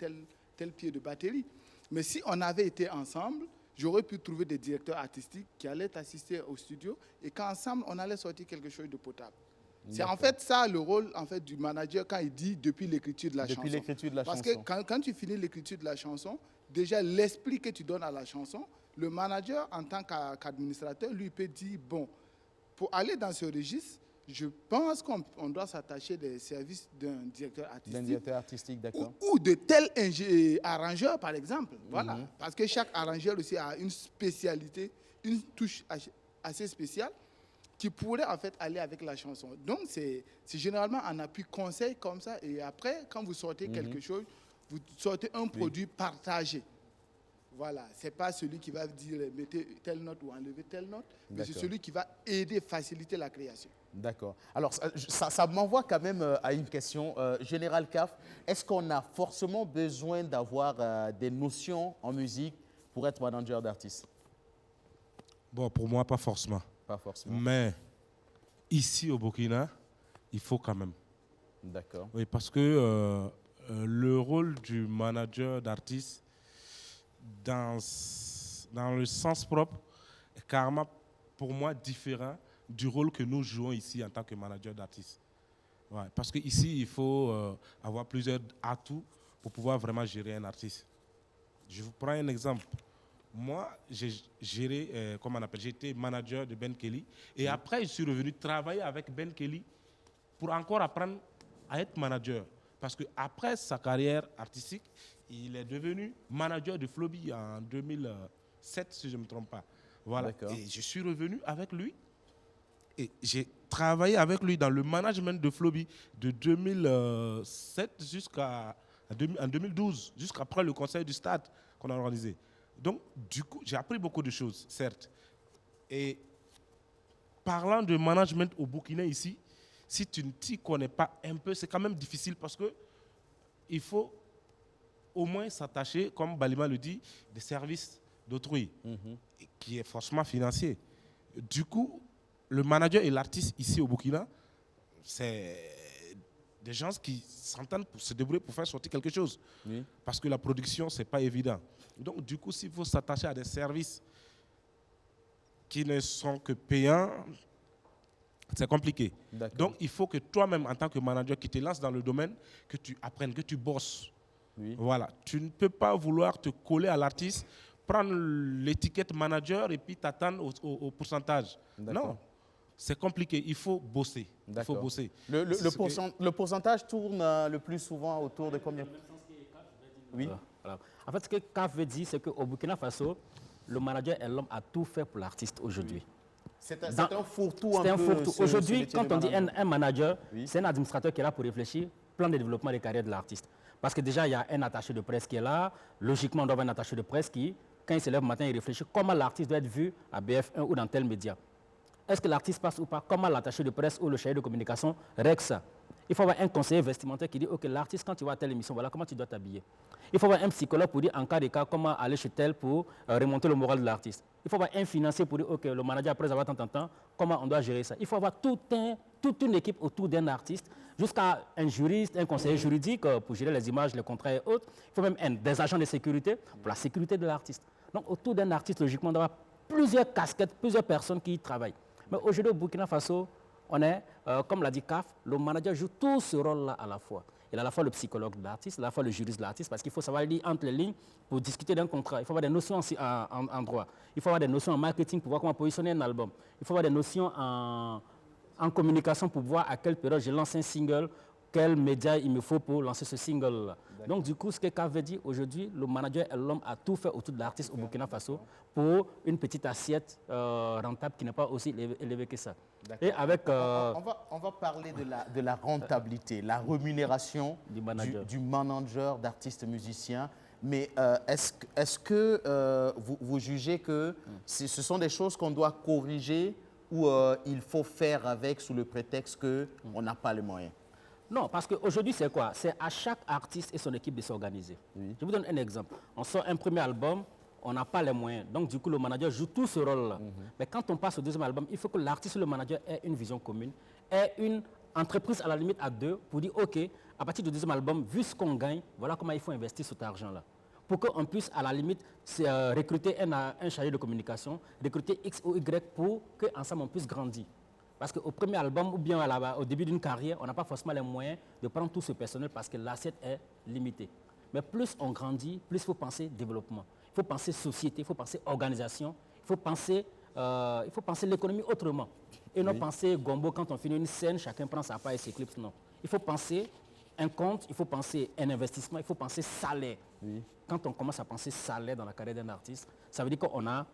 [SPEAKER 10] tel pied de batterie. Mais si on avait été ensemble, j'aurais pu trouver des directeurs artistiques qui allaient t'assister au studio et qu'ensemble, on allait sortir quelque chose de potable. C'est en fait ça le rôle en fait, du manager quand il dit depuis l'écriture de la chanson. Parce que quand tu finis l'écriture de la chanson, déjà l'esprit que tu donnes à la chanson, le manager en tant qu'administrateur, lui peut dire, bon, pour aller dans ce registre, je pense qu'on doit s'attacher des services d'un directeur artistique.
[SPEAKER 1] D'un directeur artistique, d'accord.
[SPEAKER 10] Ou de tel arrangeur, par exemple. Voilà. Parce que chaque arrangeur aussi a une spécialité, une touche assez spéciale qui pourrait en fait aller avec la chanson. Donc, c'est généralement un appui conseil comme ça. Et après, quand vous sortez quelque chose, vous sortez un produit partagé. Voilà, ce n'est pas celui qui va dire mettez telle note ou enlevez telle note, mais c'est celui qui va aider, faciliter la création.
[SPEAKER 1] D'accord. Alors, ça m'envoie quand même à une question. Général Caf, est-ce qu'on a forcément besoin d'avoir des notions en musique pour être manager d'artiste?
[SPEAKER 11] Bon, pour moi, pas forcément.
[SPEAKER 1] Pas forcément.
[SPEAKER 11] Mais ici au Burkina, il faut quand même.
[SPEAKER 1] D'accord.
[SPEAKER 11] Oui, parce que le rôle du manager d'artiste, dans le sens propre, est carrément pour moi différent du rôle que nous jouons ici en tant que manager d'artiste. Ouais, parce qu'ici, il faut avoir plusieurs atouts pour pouvoir vraiment gérer un artiste. Je vous prends un exemple. Moi, j'ai géré, j'étais manager de Ben Kelly. Et après, je suis revenu travailler avec Ben Kelly pour encore apprendre à être manager. Parce qu'après sa carrière artistique, il est devenu manager de Floby en 2007, si je ne me trompe pas. Voilà. Et je suis revenu avec lui. Et j'ai travaillé avec lui dans le management de Floby de 2007 en 2012, jusqu'après le conseil du stade qu'on a organisé. Donc, du coup, j'ai appris beaucoup de choses, certes. Et parlant de management au Burkina ici, si tu ne t'y connais pas un peu, c'est quand même difficile parce que il faut au moins s'attacher, comme Balima le dit, des services d'autrui, qui est forcément financier. Du coup, le manager et l'artiste ici au Burkina, c'est des gens qui s'entendent pour se débrouiller pour faire sortir quelque chose. Oui. Parce que la production, ce n'est pas évident. Donc, du coup, s'il faut s'attacher à des services qui ne sont que payants, c'est compliqué. Donc, il faut que toi-même, en tant que manager qui te lance dans le domaine, que tu apprennes, que tu bosses. Oui. Voilà. Tu ne peux pas vouloir te coller à l'artiste, prendre l'étiquette manager et puis t'attendre au pourcentage. Non. C'est compliqué, il faut bosser. Il faut bosser.
[SPEAKER 1] Le pourcentage tourne le plus souvent autour de combien? Oui.
[SPEAKER 9] Voilà. En fait, ce que CAF veut dire, c'est qu'au Burkina Faso, le manager et l'homme a tout fait pour l'artiste aujourd'hui.
[SPEAKER 1] C'est un fourre-tout.
[SPEAKER 9] C'est un fourre-tout. Aujourd'hui, quand on dit un manager, c'est un administrateur qui est là pour réfléchir plan de développement des carrières de l'artiste. Parce que déjà, il y a un attaché de presse qui est là. Logiquement, on doit avoir un attaché de presse qui, quand il se lève le matin, il réfléchit comment l'artiste doit être vu à BF1 ou dans tel média. Est-ce que l'artiste passe ou pas? Comment l'attaché de presse ou le chargé de communication règle ça? Il faut avoir un conseiller vestimentaire qui dit, OK, l'artiste, quand tu vas à telle émission, voilà comment tu dois t'habiller. Il faut avoir un psychologue pour dire, en cas de cas, comment aller chez tel pour remonter le moral de l'artiste. Il faut avoir un financier pour dire, OK, le manager, après avoir tant, comment on doit gérer ça. Il faut avoir toute une équipe autour d'un artiste, jusqu'à un juriste, un conseiller juridique pour gérer les images, les contrats et autres. Il faut même des agents de sécurité pour la sécurité de l'artiste. Donc, autour d'un artiste, logiquement, on doit avoir plusieurs casquettes, plusieurs personnes qui y travaillent. Mais aujourd'hui, au Burkina Faso, on est, comme l'a dit CAF, le manager joue tout ce rôle-là à la fois. Il a à la fois le psychologue de l'artiste, à la fois le juriste de l'artiste, parce qu'il faut savoir lire entre les lignes pour discuter d'un contrat. Il faut avoir des notions en droit. Il faut avoir des notions en marketing pour voir comment positionner un album. Il faut avoir des notions en communication pour voir à quelle période je lance un single, quel média il me faut pour lancer ce single-là. Donc, du coup, ce que CAF veut dire aujourd'hui, le manager et l'homme a tout fait autour de l'artiste au Burkina Faso pour une petite assiette rentable qui n'est pas aussi élevée que ça. Et avec,
[SPEAKER 1] on va parler de la rentabilité, la rémunération du manager d'artistes musiciens. Mais est-ce que vous jugez que ce sont des choses qu'on doit corriger ou il faut faire avec sous le prétexte qu'on n'a pas les moyens?
[SPEAKER 9] Non, parce qu'aujourd'hui, c'est quoi? C'est à chaque artiste et son équipe de s'organiser. Oui. Je vous donne un exemple. On sort un premier album, on n'a pas les moyens. Donc, du coup, le manager joue tout ce rôle-là. Mais quand on passe au deuxième album, il faut que l'artiste et le manager aient une vision commune, aient une entreprise à la limite à deux pour dire, OK, à partir du deuxième album, vu ce qu'on gagne, voilà comment il faut investir cet argent-là. Pour qu'on puisse, à la limite, recruter un chargé de communication, recruter X ou Y pour qu'ensemble on puisse grandir. Parce qu'au premier album ou bien au début d'une carrière, on n'a pas forcément les moyens de prendre tout ce personnel parce que l'assiette est limitée. Mais plus on grandit, plus il faut penser développement. Il faut penser société, il faut penser organisation, il faut penser l'économie autrement. Et non penser gombo quand on finit une scène, chacun prend sa part et s'éclipse. Non. Il faut penser un compte, il faut penser un investissement, il faut penser salaire. Oui. Quand on commence à penser salaire dans la carrière d'un artiste, ça veut dire qu'on a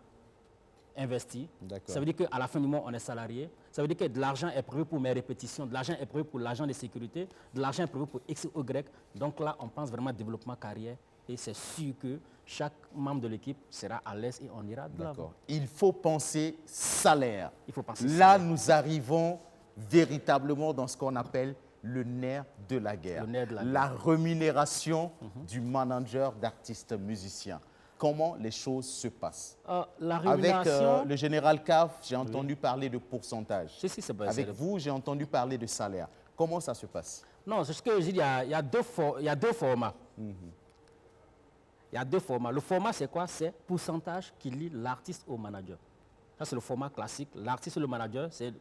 [SPEAKER 9] investi. Ça veut dire qu'à la fin du mois, on est salarié. Ça veut dire que de l'argent est prévu pour mes répétitions, de l'argent est prévu pour l'agent de sécurité, de l'argent est prévu pour X ou Y. Donc là, on pense vraiment développement carrière et c'est sûr que chaque membre de l'équipe sera à l'aise et on ira de l'avant.
[SPEAKER 1] Il faut penser salaire.
[SPEAKER 9] Il faut penser
[SPEAKER 1] là, nous arrivons véritablement dans ce qu'on appelle le nerf de la guerre. La rémunération du manager d'artistes musiciens. Comment les choses se passent. Avec le général CAF, j'ai entendu parler de pourcentage. Avec vous, j'ai entendu parler de salaire. Comment ça se passe?
[SPEAKER 9] Non, c'est ce que je dis, il y a deux formats. Il y a deux formats. Le format, c'est quoi? C'est pourcentage qui lie l'artiste au manager. Ça, c'est le format classique. L'artiste et le manager, c'est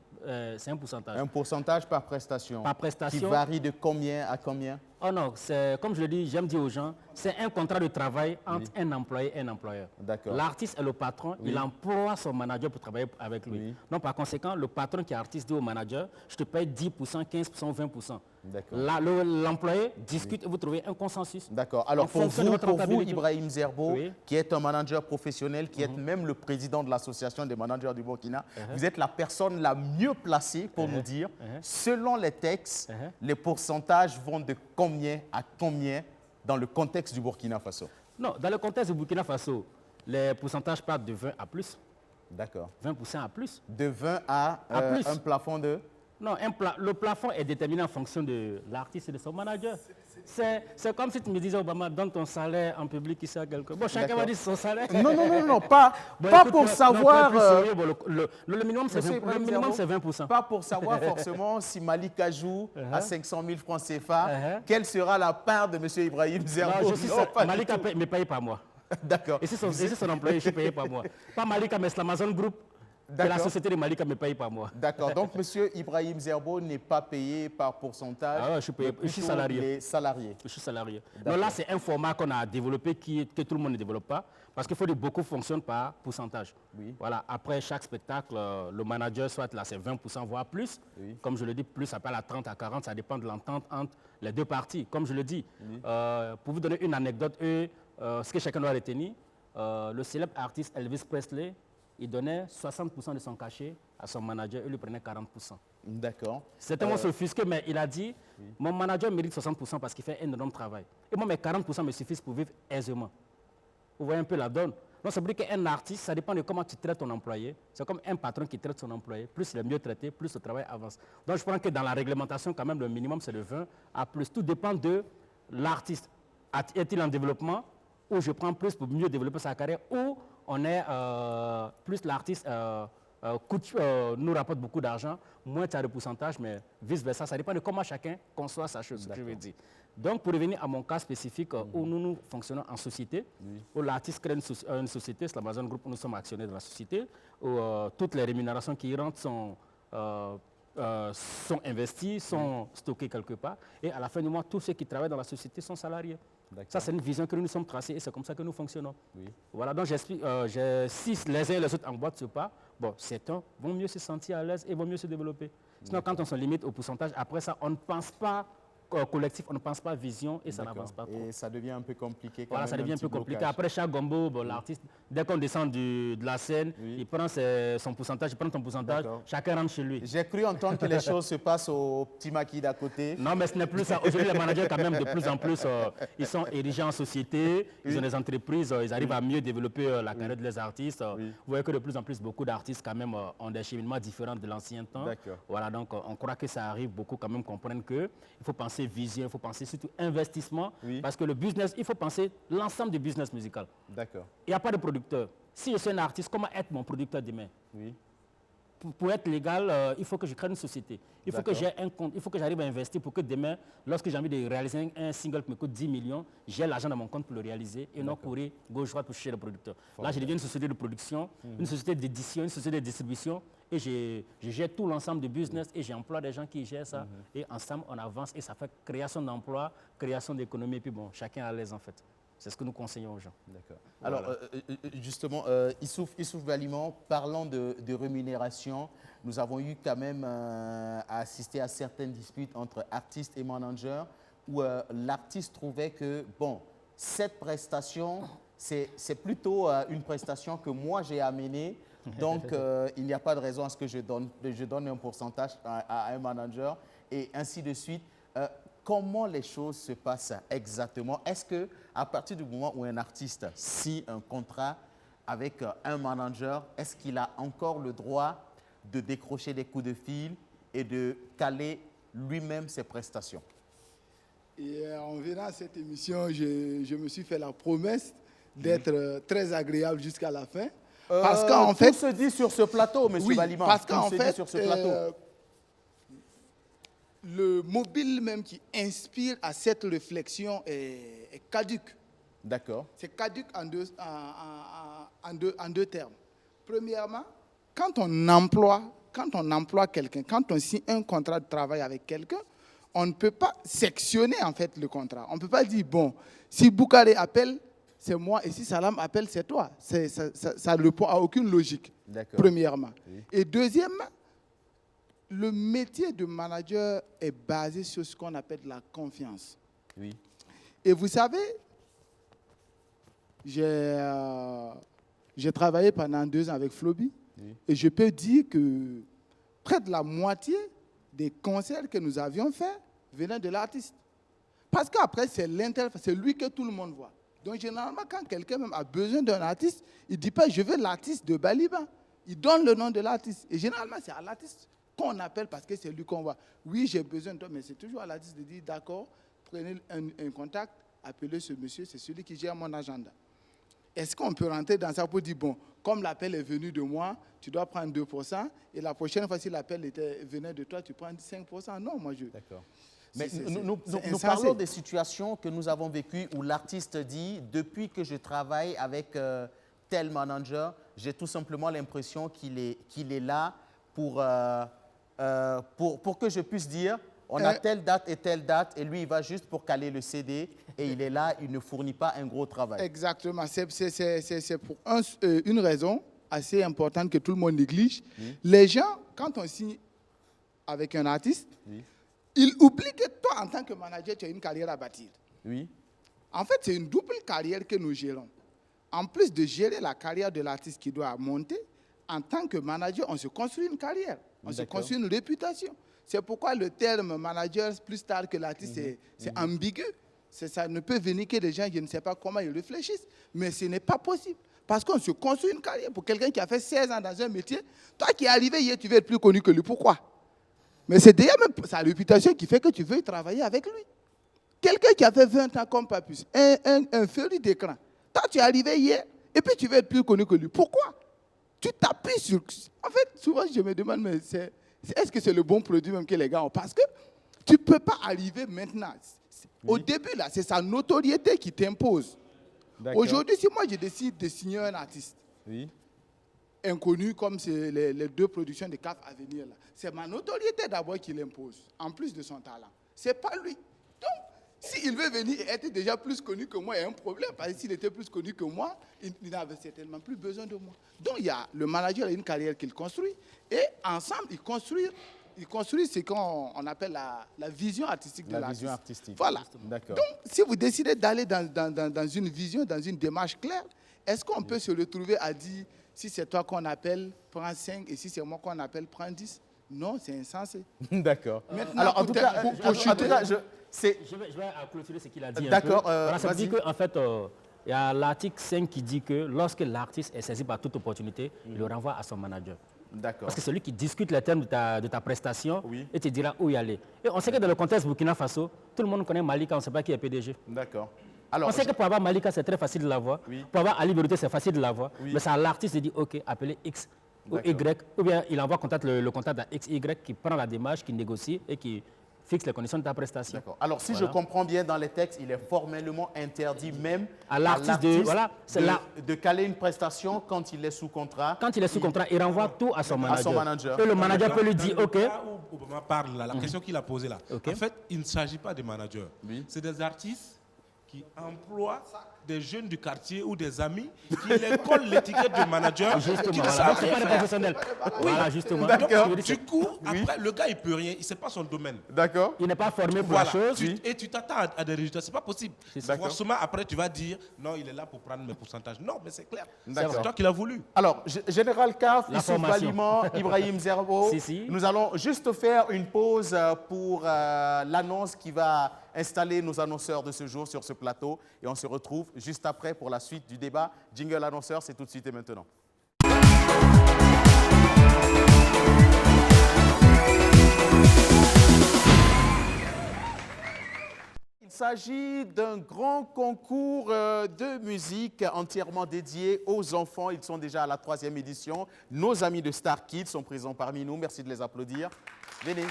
[SPEAKER 9] un pourcentage.
[SPEAKER 1] Un pourcentage par prestation.
[SPEAKER 9] Par prestation.
[SPEAKER 1] Qui varie de combien à combien?
[SPEAKER 9] Oh non, comme je le dis, j'aime dire aux gens, c'est un contrat de travail entre un employé et un employeur. L'artiste est le patron, il emploie son manager pour travailler avec lui. Donc par conséquent, le patron qui est artiste dit au manager, je te paye 10%, 15%, 20%. L'employé discute et vous trouvez un consensus.
[SPEAKER 1] D'accord. Alors pour vous, Ibrahim Zerbo, qui est un manager professionnel, qui est même le président de l'association des managers du Burkina, vous êtes la personne la mieux placée pour nous dire, selon les textes, les pourcentages vont de combien à combien dans le contexte du Burkina Faso?
[SPEAKER 9] Non, dans le contexte du Burkina Faso, les pourcentages partent de 20 à plus.
[SPEAKER 1] D'accord.
[SPEAKER 9] 20% à plus.
[SPEAKER 1] De 20 à plus. Un plafond de
[SPEAKER 9] Non, le plafond est déterminé en fonction de l'artiste et de son manager. C'est comme si tu me disais, Obama, donne ton salaire en public ici à quelqu'un. Bon, chacun va dire son salaire.
[SPEAKER 1] Non, pas pour savoir...
[SPEAKER 9] le minimum, c'est 20%.
[SPEAKER 1] Pas pour savoir forcément si Malika joue à 500 000 francs CFA, quelle sera la part de M. Ibrahim Zerbo.
[SPEAKER 9] Malika ne me paye pas moi.
[SPEAKER 1] D'accord.
[SPEAKER 9] Et c'est son employé, je suis payé par moi. Pas Malika, mais c'est l'Amazon Group. Que la société de Malika me paye par moi.
[SPEAKER 1] D'accord. Donc, M. Ibrahim Zerbo n'est pas payé par pourcentage.
[SPEAKER 9] Ah ouais, je suis salarié.
[SPEAKER 1] Les salariés.
[SPEAKER 9] Je suis salarié. Donc là, c'est un format qu'on a développé que tout le monde ne développe pas. Parce qu'il faut que beaucoup fonctionnent par pourcentage. Oui. Voilà. Après chaque spectacle, le manager, soit là, c'est 20%, voire plus. Oui. Comme je le dis, plus, ça peut aller à 30, à 40. Ça dépend de l'entente entre les deux parties. Comme je le dis, pour vous donner une anecdote, ce que chacun doit retenir, le célèbre artiste Elvis Presley, il donnait 60% de son cachet à son manager et lui prenait 40%.
[SPEAKER 1] D'accord.
[SPEAKER 9] C'était moi s'offusqué, mais il a dit, mon manager mérite 60% parce qu'il fait un énorme travail. Et moi, mes 40% me suffisent pour vivre aisément. Vous voyez un peu la donne. Donc, ça veut dire qu'un artiste, ça dépend de comment tu traites ton employé. C'est comme un patron qui traite son employé. Plus il est mieux traité, plus le travail avance. Donc, je pense que dans la réglementation, quand même, le minimum, c'est de 20 à plus. Tout dépend de l'artiste. Est-il en développement ou je prends plus pour mieux développer sa carrière ou on est plus l'artiste nous rapporte beaucoup d'argent, moins tu as de pourcentage, mais vice-versa. Ça dépend de comment chacun conçoit sa chose, ce que je veux dire. Donc, pour revenir à mon cas spécifique, où nous fonctionnons en société, où l'artiste crée une société, c'est l'Amazon Group, nous sommes actionnaires de la société, où toutes les rémunérations qui rentrent sont investies, sont stockées quelque part, et à la fin du mois, tous ceux qui travaillent dans la société sont salariés. Ça, c'est une vision que nous sommes tracés et c'est comme ça que nous fonctionnons. Oui. Voilà, donc j'explique, si les uns et les autres emboîtent ce pas, bon, certains vont mieux se sentir à l'aise et vont mieux se développer. Sinon, quand on se limite au pourcentage, après ça, on ne pense pas collectif, on ne pense pas vision et ça n'avance pas trop.
[SPEAKER 1] Et ça devient un peu compliqué.
[SPEAKER 9] Voilà, ça devient un peu compliqué. Après chaque gombo, bon, l'artiste, dès qu'on descend de la scène, il prend son pourcentage, il prend ton pourcentage, chacun rentre chez lui.
[SPEAKER 1] J'ai cru entendre que les choses se passent au petit maquis d'à côté.
[SPEAKER 9] Non, mais ce n'est plus ça. Aujourd'hui, les managers, quand même, de plus en plus, ils sont érigés en société, ils ont des entreprises, ils arrivent à mieux développer la carrière de les artistes. Vous voyez que de plus en plus, beaucoup d'artistes, quand même, ont des cheminements différents de l'ancien temps. Voilà, donc on croit que ça arrive, beaucoup quand même comprennent qu'il faut penser vision, il faut penser surtout investissement, parce que le business, il faut penser l'ensemble du business musical.
[SPEAKER 1] D'accord.
[SPEAKER 9] Il n'y a pas de producteur. Si je suis un artiste, comment être mon producteur demain? Pour être légal, il faut que je crée une société. Il faut que j'ai un compte, il faut que j'arrive à investir pour que demain, lorsque j'ai envie de réaliser un single qui me coûte 10 millions, j'ai l'argent dans mon compte pour le réaliser et non courir gauche-droite pour chercher le producteur. Là, je deviens une société de production, une société d'édition, une société de distribution et je gère tout l'ensemble du business et j'emploie des gens qui gèrent ça et ensemble, on avance et ça fait création d'emplois, création d'économie et puis bon, chacun à l'aise en fait. C'est ce que nous conseillons aux gens.
[SPEAKER 1] D'accord. Alors, justement, Issouf Baliman, parlant de rémunération, nous avons eu quand même à assister à certaines disputes entre artistes et managers où l'artiste trouvait que, bon, cette prestation, c'est plutôt une prestation que moi j'ai amenée, donc il n'y a pas de raison à ce que je donne un pourcentage à un manager et ainsi de suite. Comment les choses se passent exactement? Est-ce qu'à partir du moment où un artiste signe un contrat avec un manager, est-ce qu'il a encore le droit de décrocher des coups de fil et de caler lui-même ses prestations?
[SPEAKER 10] Et en venant à cette émission, je me suis fait la promesse d'être très agréable jusqu'à la fin. Parce qu'en fait,
[SPEAKER 1] tout se dit sur ce plateau, M. Baliman.
[SPEAKER 10] Parce qu'en fait, le mobile même qui inspire à cette réflexion est caduque.
[SPEAKER 1] D'accord.
[SPEAKER 10] C'est caduque en deux termes. Premièrement, quand on emploie quelqu'un, quand on signe un contrat de travail avec quelqu'un, on ne peut pas sectionner en fait le contrat. On ne peut pas dire, bon, si Boukaré appelle, c'est moi, et si Salam appelle, c'est toi. Ça ne répond à aucune logique, premièrement. Oui. Et deuxièmement, le métier de manager est basé sur ce qu'on appelle la confiance.
[SPEAKER 1] Oui.
[SPEAKER 10] Et vous savez, j'ai travaillé pendant 2 ans avec Floby, et je peux dire que près de la moitié des concerts que nous avions faits venaient de l'artiste. Parce qu'après, c'est lui que tout le monde voit. Donc, généralement, quand quelqu'un même a besoin d'un artiste, il ne dit pas « je veux l'artiste de Baliba ». Il donne le nom de l'artiste. Et généralement, c'est à l'artiste qu'on appelle parce que c'est lui qu'on voit. Oui, j'ai besoin de toi, mais c'est toujours à l'artiste de dire, d'accord, prenez un contact, appelez ce monsieur, c'est celui qui gère mon agenda. Est-ce qu'on peut rentrer dans ça pour dire, bon, comme l'appel est venu de moi, tu dois prendre 2%, et la prochaine fois, si l'appel venait de toi, tu prends 5%? Non, moi, je...
[SPEAKER 1] D'accord. Mais nous parlons des situations que nous avons vécues où l'artiste dit, depuis que je travaille avec tel manager, j'ai tout simplement l'impression qu'il est là pour que je puisse dire, on a telle date, et lui, il va juste pour caler le CD, et il est là, il ne fournit pas un gros travail.
[SPEAKER 10] Exactement. C'est pour une raison assez importante que tout le monde néglige. Oui. Les gens, quand on signe avec un artiste, oui, ils oublient que toi, en tant que manager, tu as une carrière à bâtir.
[SPEAKER 1] Oui.
[SPEAKER 10] En fait, c'est une double carrière que nous gérons. En plus de gérer la carrière de l'artiste qui doit monter, en tant que manager, on se construit une carrière, on se construit une réputation. C'est pourquoi le terme manager plus tard que l'artiste, c'est ambigu. Ça ne peut venir que des gens, je ne sais pas comment ils réfléchissent, mais ce n'est pas possible. Parce qu'on se construit une carrière. Pour quelqu'un qui a fait 16 ans dans un métier, toi qui es arrivé hier, tu veux être plus connu que lui. Pourquoi? Mais c'est déjà même sa réputation qui fait que tu veux travailler avec lui. Quelqu'un qui a fait 20 ans comme Papus, un feuille d'écran. Toi, tu es arrivé hier, et puis tu veux être plus connu que lui. Pourquoi? Tu t'appuies sur... En fait, souvent, je me demande, mais est-ce que c'est le bon produit même que les gars ont? Parce que tu ne peux pas arriver maintenant. Au début, là, c'est sa notoriété qui t'impose. Aujourd'hui, si moi, je décide de signer un artiste inconnu, comme c'est les deux productions de CAF à venir, là, c'est ma notoriété d'abord qui l'impose, en plus de son talent. Ce n'est pas lui. Donc, s'il veut venir et être déjà plus connu que moi, il y a un problème. Parce que s'il était plus connu que moi, il n'avait certainement plus besoin de moi. Donc, le manager a une carrière qu'il construit. Et ensemble, il construit ce qu'on appelle la vision artistique de l'artiste. La vision artistique. Voilà. Donc, si vous décidez d'aller dans une vision, dans une démarche claire, est-ce qu'on peut se retrouver à dire, si c'est toi qu'on appelle, prends 5, et si c'est moi qu'on appelle, prends 10? Non, c'est insensé.
[SPEAKER 1] D'accord.
[SPEAKER 10] Alors, en tout cas,
[SPEAKER 9] je vais clôturer ce qu'il a dit.
[SPEAKER 1] D'accord.
[SPEAKER 9] Ça dit qu'en fait, il y a l'article 5 qui dit que lorsque l'artiste est saisi par toute opportunité, il le renvoie à son manager.
[SPEAKER 1] D'accord.
[SPEAKER 9] Parce que c'est lui qui discute les termes de ta prestation et te dira où y aller. Et on sait que dans le contexte Burkina Faso, tout le monde connaît Malika, on ne sait pas qui est PDG.
[SPEAKER 1] D'accord.
[SPEAKER 9] Alors, on sait que pour avoir Malika, c'est très facile de l'avoir. Pour avoir Ali Berruté, c'est facile de l'avoir. Mais c'est à l'artiste de dire, OK, appelez X ou Y, ou bien il envoie le contact à X, Y qui prend la démarche, qui négocie et qui fixe les conditions de ta prestation.
[SPEAKER 1] D'accord. Alors, si je comprends bien, dans les textes, il est formellement interdit même
[SPEAKER 9] à l'artiste
[SPEAKER 1] de caler une prestation quand il est sous contrat.
[SPEAKER 9] Quand il est sous contrat, il renvoie tout à son manager. Et le manager peut lui dire, OK.
[SPEAKER 11] Où Obama parle, là, la question qu'il a posée là. En fait, il ne s'agit pas de managers. C'est des artistes qui emploient des jeunes du quartier ou des amis qui les collent l'étiquette de manager.
[SPEAKER 9] Justement, c'est pas des professionnels.
[SPEAKER 11] Oui,
[SPEAKER 9] voilà, justement.
[SPEAKER 11] Donc, du coup, après, le gars, il peut rien, il ne sait pas son domaine.
[SPEAKER 1] D'accord.
[SPEAKER 9] Il n'est pas formé pour la chose.
[SPEAKER 11] Et tu t'attends à des résultats, c'est pas possible. Forcément, après, tu vas dire, non, il est là pour prendre mes pourcentages. Non, mais c'est clair. C'est toi qui l'as voulu.
[SPEAKER 1] Alors, Général Kaf, Youssouf Baliman, Ibrahim Zerbo, nous allons juste faire une pause pour l'annonce qui va installer nos annonceurs de ce jour sur ce plateau. Et on se retrouve juste après pour la suite du débat. Jingle annonceur, c'est tout de suite et maintenant. Il s'agit d'un grand concours de musique entièrement dédié aux enfants. Ils sont déjà à la 3e édition. Nos amis de Star Kids sont présents parmi nous. Merci de les applaudir. Venez.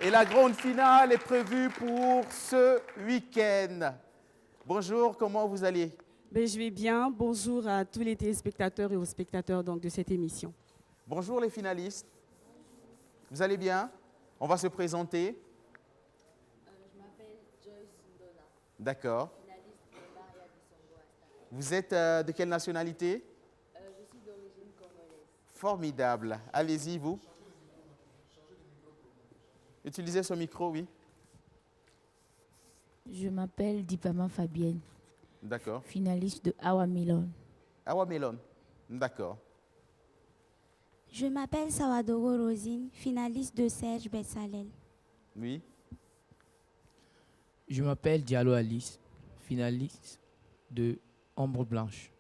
[SPEAKER 1] Et la grande finale est prévue pour ce week-end. Bonjour, comment vous allez?
[SPEAKER 12] Je vais bien. Bonjour à tous les téléspectateurs et aux spectateurs de cette émission.
[SPEAKER 1] Bonjour les finalistes. Vous allez bien? On va se présenter.
[SPEAKER 13] Je m'appelle Joyce Ndona.
[SPEAKER 1] D'accord.
[SPEAKER 13] Finaliste de Maria Bissongo à Star.
[SPEAKER 1] Vous êtes de quelle nationalité?
[SPEAKER 13] Je suis d'origine congolaise.
[SPEAKER 1] Formidable. Allez-y, vous. Utilisez ce micro, oui.
[SPEAKER 13] Je m'appelle Dipama Fabienne.
[SPEAKER 1] D'accord.
[SPEAKER 13] Finaliste de Awa Melon.
[SPEAKER 1] Awa Melon. D'accord.
[SPEAKER 14] Je m'appelle Sawadoro Rosine, finaliste de Serge Bessalel.
[SPEAKER 1] Oui.
[SPEAKER 15] Je m'appelle Diallo Alice, finaliste de Ombre Blanche.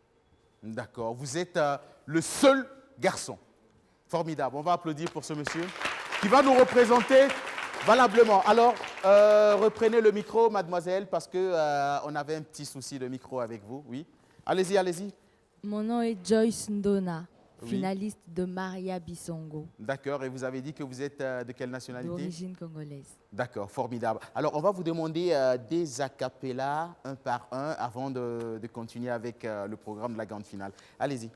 [SPEAKER 1] D'accord. Vous êtes le seul garçon. Formidable. On va applaudir pour ce monsieur qui va nous représenter valablement. Alors, reprenez le micro, mademoiselle, parce qu'on avait un petit souci de micro avec vous. Oui. Allez-y, allez-y.
[SPEAKER 13] Mon nom est Joyce Ndona,
[SPEAKER 1] Oui.
[SPEAKER 13] finaliste de Maria Bisongo,
[SPEAKER 1] D'accord. Et vous avez dit que vous êtes de quelle nationalité?
[SPEAKER 13] d'origine congolaise.
[SPEAKER 1] D'accord, formidable. Alors, on va vous demander des a cappella, un par un, avant de continuer avec le programme de la grande finale. Allez-y.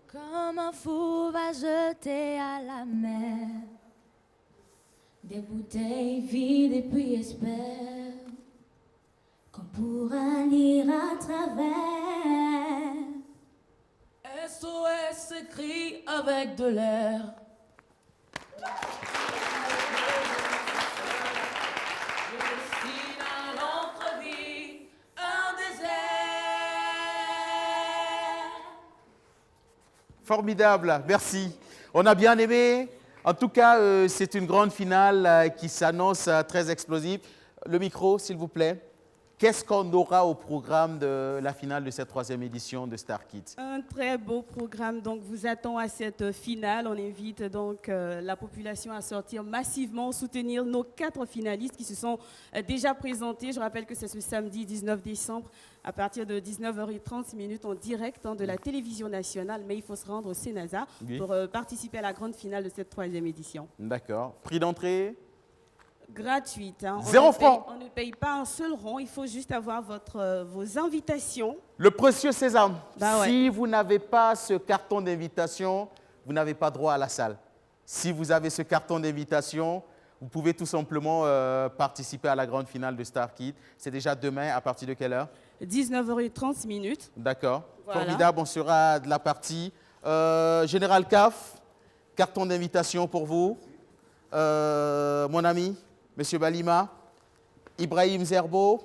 [SPEAKER 13] Comme un fou va jeter à la mer des bouteilles vides et puis espère qu'on pourra lire à travers.
[SPEAKER 3] SOS écrit avec de l'air. Je dessine à l'entrevue un désert.
[SPEAKER 1] Formidable, merci. On a bien aimé. En tout cas, c'est une grande finale qui s'annonce très explosive. Le micro, s'il vous plaît. Qu'est-ce qu'on aura au programme de la finale de cette 3e édition de Star Kids?
[SPEAKER 12] Un très beau programme donc vous attend à cette finale. On invite donc la population à sortir massivement, soutenir nos 4 finalistes qui se sont déjà présentés. Je rappelle que c'est ce samedi 19 décembre à partir de 19h30 en direct de la télévision nationale. Mais il faut se rendre au Sénasa pour participer à la grande finale de cette 3e édition.
[SPEAKER 1] D'accord. Prix d'entrée?
[SPEAKER 12] Gratuite. Hein.
[SPEAKER 1] 0 francs.
[SPEAKER 12] On ne paye pas un seul rond. Il faut juste avoir vos invitations.
[SPEAKER 1] Le précieux sésame.
[SPEAKER 12] Bah ouais.
[SPEAKER 1] Si vous n'avez pas ce carton d'invitation, vous n'avez pas droit à la salle. Si vous avez ce carton d'invitation, vous pouvez tout simplement participer à la grande finale de Star Kids. C'est déjà demain, à partir de quelle heure?
[SPEAKER 12] 19h30.
[SPEAKER 1] D'accord.
[SPEAKER 12] Voilà.
[SPEAKER 1] Formidable, on sera de la partie. Général CAF, carton d'invitation pour vous. Mon ami, Monsieur Balima, Ibrahim Zerbo,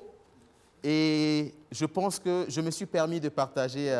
[SPEAKER 1] et je pense que je me suis permis de partager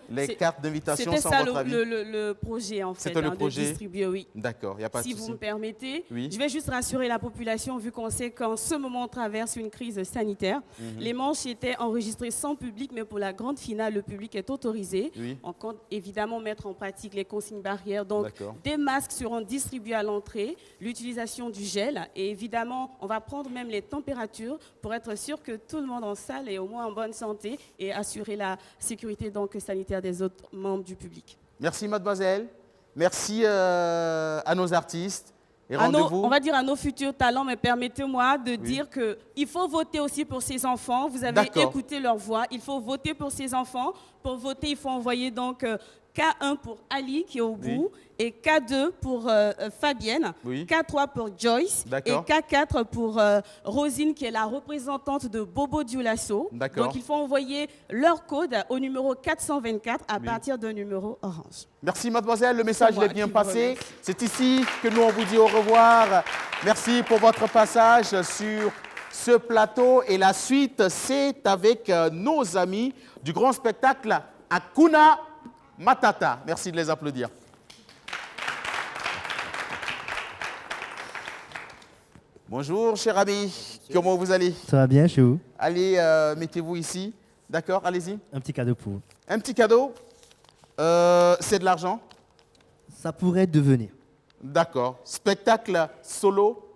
[SPEAKER 1] les cartes d'invitation sans
[SPEAKER 12] ça
[SPEAKER 1] votre avis.
[SPEAKER 12] le projet en fait,
[SPEAKER 1] C'était le
[SPEAKER 12] de
[SPEAKER 1] projet.
[SPEAKER 12] distribuer, oui.
[SPEAKER 1] D'accord, il n'y a pas de
[SPEAKER 12] Si
[SPEAKER 1] souci.
[SPEAKER 12] vous me permettez,
[SPEAKER 1] Oui.
[SPEAKER 12] je vais juste rassurer la population vu qu'on sait qu'en ce moment on traverse une crise sanitaire. Les manches étaient enregistrées sans public, mais pour la grande finale, le public est autorisé.
[SPEAKER 1] Oui.
[SPEAKER 12] On compte évidemment mettre en pratique les consignes barrières. Donc,
[SPEAKER 1] D'accord.
[SPEAKER 12] des masques seront distribués à l'entrée, l'utilisation du gel, et évidemment, on va prendre même les températures pour être sûr que tout le monde en salle est au moins en bonne santé et assurer la sécurité donc sanitaire des autres membres du public.
[SPEAKER 1] Merci mademoiselle, merci à nos artistes et rendez-vous.
[SPEAKER 12] On va dire à nos futurs talents, mais permettez-moi de dire qu'il faut voter aussi pour ces enfants. Vous avez écouté leur voix, il faut voter pour ces enfants. Pour voter, il faut envoyer donc K1 pour Ali qui est au bout, et K2 pour Fabienne, K3 pour Joyce, et K4 pour Rosine qui est la représentante de Bobo Dioulasso. Donc il faut envoyer leur code au numéro 424 à partir d'un numéro orange.
[SPEAKER 1] Merci mademoiselle, le message est bien passé. C'est ici que nous on vous dit au revoir. Merci pour votre passage sur ce plateau, et la suite c'est avec nos amis du grand spectacle Hakuna Matata. Merci de les applaudir. Bonjour, cher ami. Comment vous allez?
[SPEAKER 16] Ça va bien chez vous?
[SPEAKER 1] Allez, mettez-vous ici. D'accord, allez-y.
[SPEAKER 16] Un petit cadeau pour vous.
[SPEAKER 1] Un petit cadeau? C'est de l'argent?
[SPEAKER 16] Ça pourrait devenir.
[SPEAKER 1] D'accord. Spectacle solo?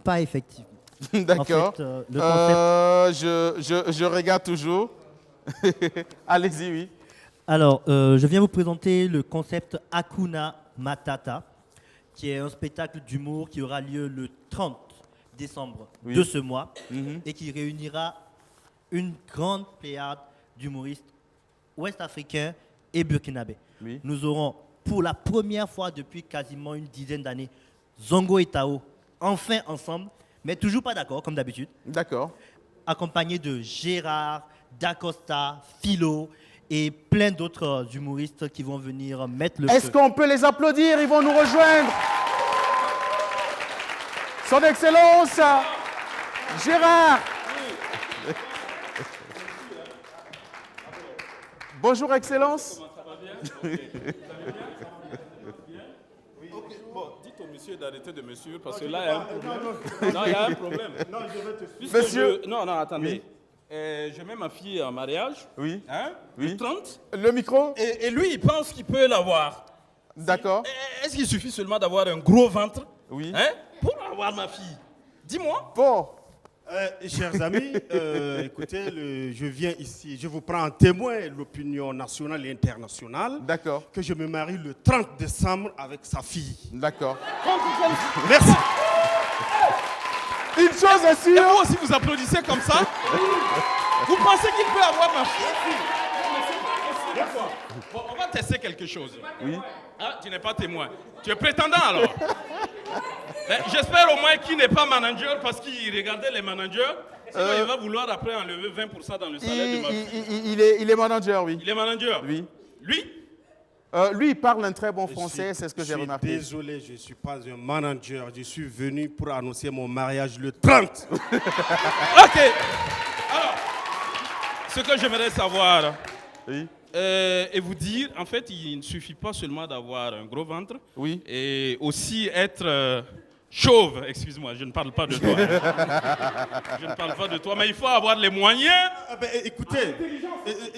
[SPEAKER 16] Pas effectivement.
[SPEAKER 1] D'accord.
[SPEAKER 16] En fait, le concept...
[SPEAKER 1] je regarde toujours. Allez-y, oui.
[SPEAKER 16] Alors, je viens vous présenter le concept Hakuna Matata, qui est un spectacle d'humour qui aura lieu le 30 décembre de ce mois et qui réunira une grande pléiade d'humoristes ouest-africains et burkinabés. Nous aurons pour la première fois depuis quasiment une dizaine d'années Zongo et Tao enfin ensemble, mais toujours pas d'accord comme d'habitude.
[SPEAKER 1] D'accord.
[SPEAKER 16] Accompagnés de Gérard, D'Acosta, Philo et plein d'autres humoristes qui vont venir mettre le
[SPEAKER 1] Est-ce
[SPEAKER 16] feu.
[SPEAKER 1] qu'on peut les applaudir? Ils vont nous rejoindre. Son Excellence, Gérard. Bonjour, Excellence.
[SPEAKER 17] Bon, dites au monsieur d'arrêter de me suivre parce que là, il y a un problème. Non, il y a un problème.
[SPEAKER 1] Monsieur.
[SPEAKER 17] Non, attendez. je mets ma fille en mariage.
[SPEAKER 1] Oui.
[SPEAKER 17] Hein,
[SPEAKER 1] Oui.
[SPEAKER 17] le 30.
[SPEAKER 1] Le micro.
[SPEAKER 17] Et lui, il pense qu'il peut l'avoir.
[SPEAKER 1] D'accord.
[SPEAKER 17] Est-ce qu'il suffit seulement d'avoir un gros ventre?
[SPEAKER 1] Oui.
[SPEAKER 17] Hein, pour avoir ma fille? Dis-moi.
[SPEAKER 1] Bon.
[SPEAKER 8] Chers amis, écoutez, je viens ici, je vous prends en témoin l'opinion nationale et internationale.
[SPEAKER 1] D'accord.
[SPEAKER 8] Que je me marie le 30 décembre avec sa fille.
[SPEAKER 1] D'accord.
[SPEAKER 8] Merci.
[SPEAKER 1] Une chose est sûre.
[SPEAKER 17] Et vous aussi, vous applaudissez comme ça? Vous pensez qu'il peut avoir ma fille? Bon, on va tester quelque chose.
[SPEAKER 1] Oui.
[SPEAKER 17] Ah, tu n'es pas témoin. Tu es prétendant alors? J'espère au moins qu'il n'est pas manager parce qu'il regardait les managers. Sinon, il va vouloir après enlever 20% dans le salaire de ma fille.
[SPEAKER 1] Il est manager, oui.
[SPEAKER 17] Il est manager?
[SPEAKER 1] Oui.
[SPEAKER 17] Lui?
[SPEAKER 1] Lui, il parle un très bon français, c'est ce que j'ai remarqué.
[SPEAKER 8] Désolé, je ne suis pas un manager. Je suis venu pour annoncer mon mariage le 30.
[SPEAKER 17] Ok. Alors, ce que j'aimerais savoir et vous dire, en fait, il ne suffit pas seulement d'avoir un gros ventre.
[SPEAKER 1] Oui.
[SPEAKER 17] Et aussi être chauve. Excuse-moi, je ne parle pas de toi. Je ne parle pas de toi, mais il faut avoir les moyens.
[SPEAKER 8] Écoutez,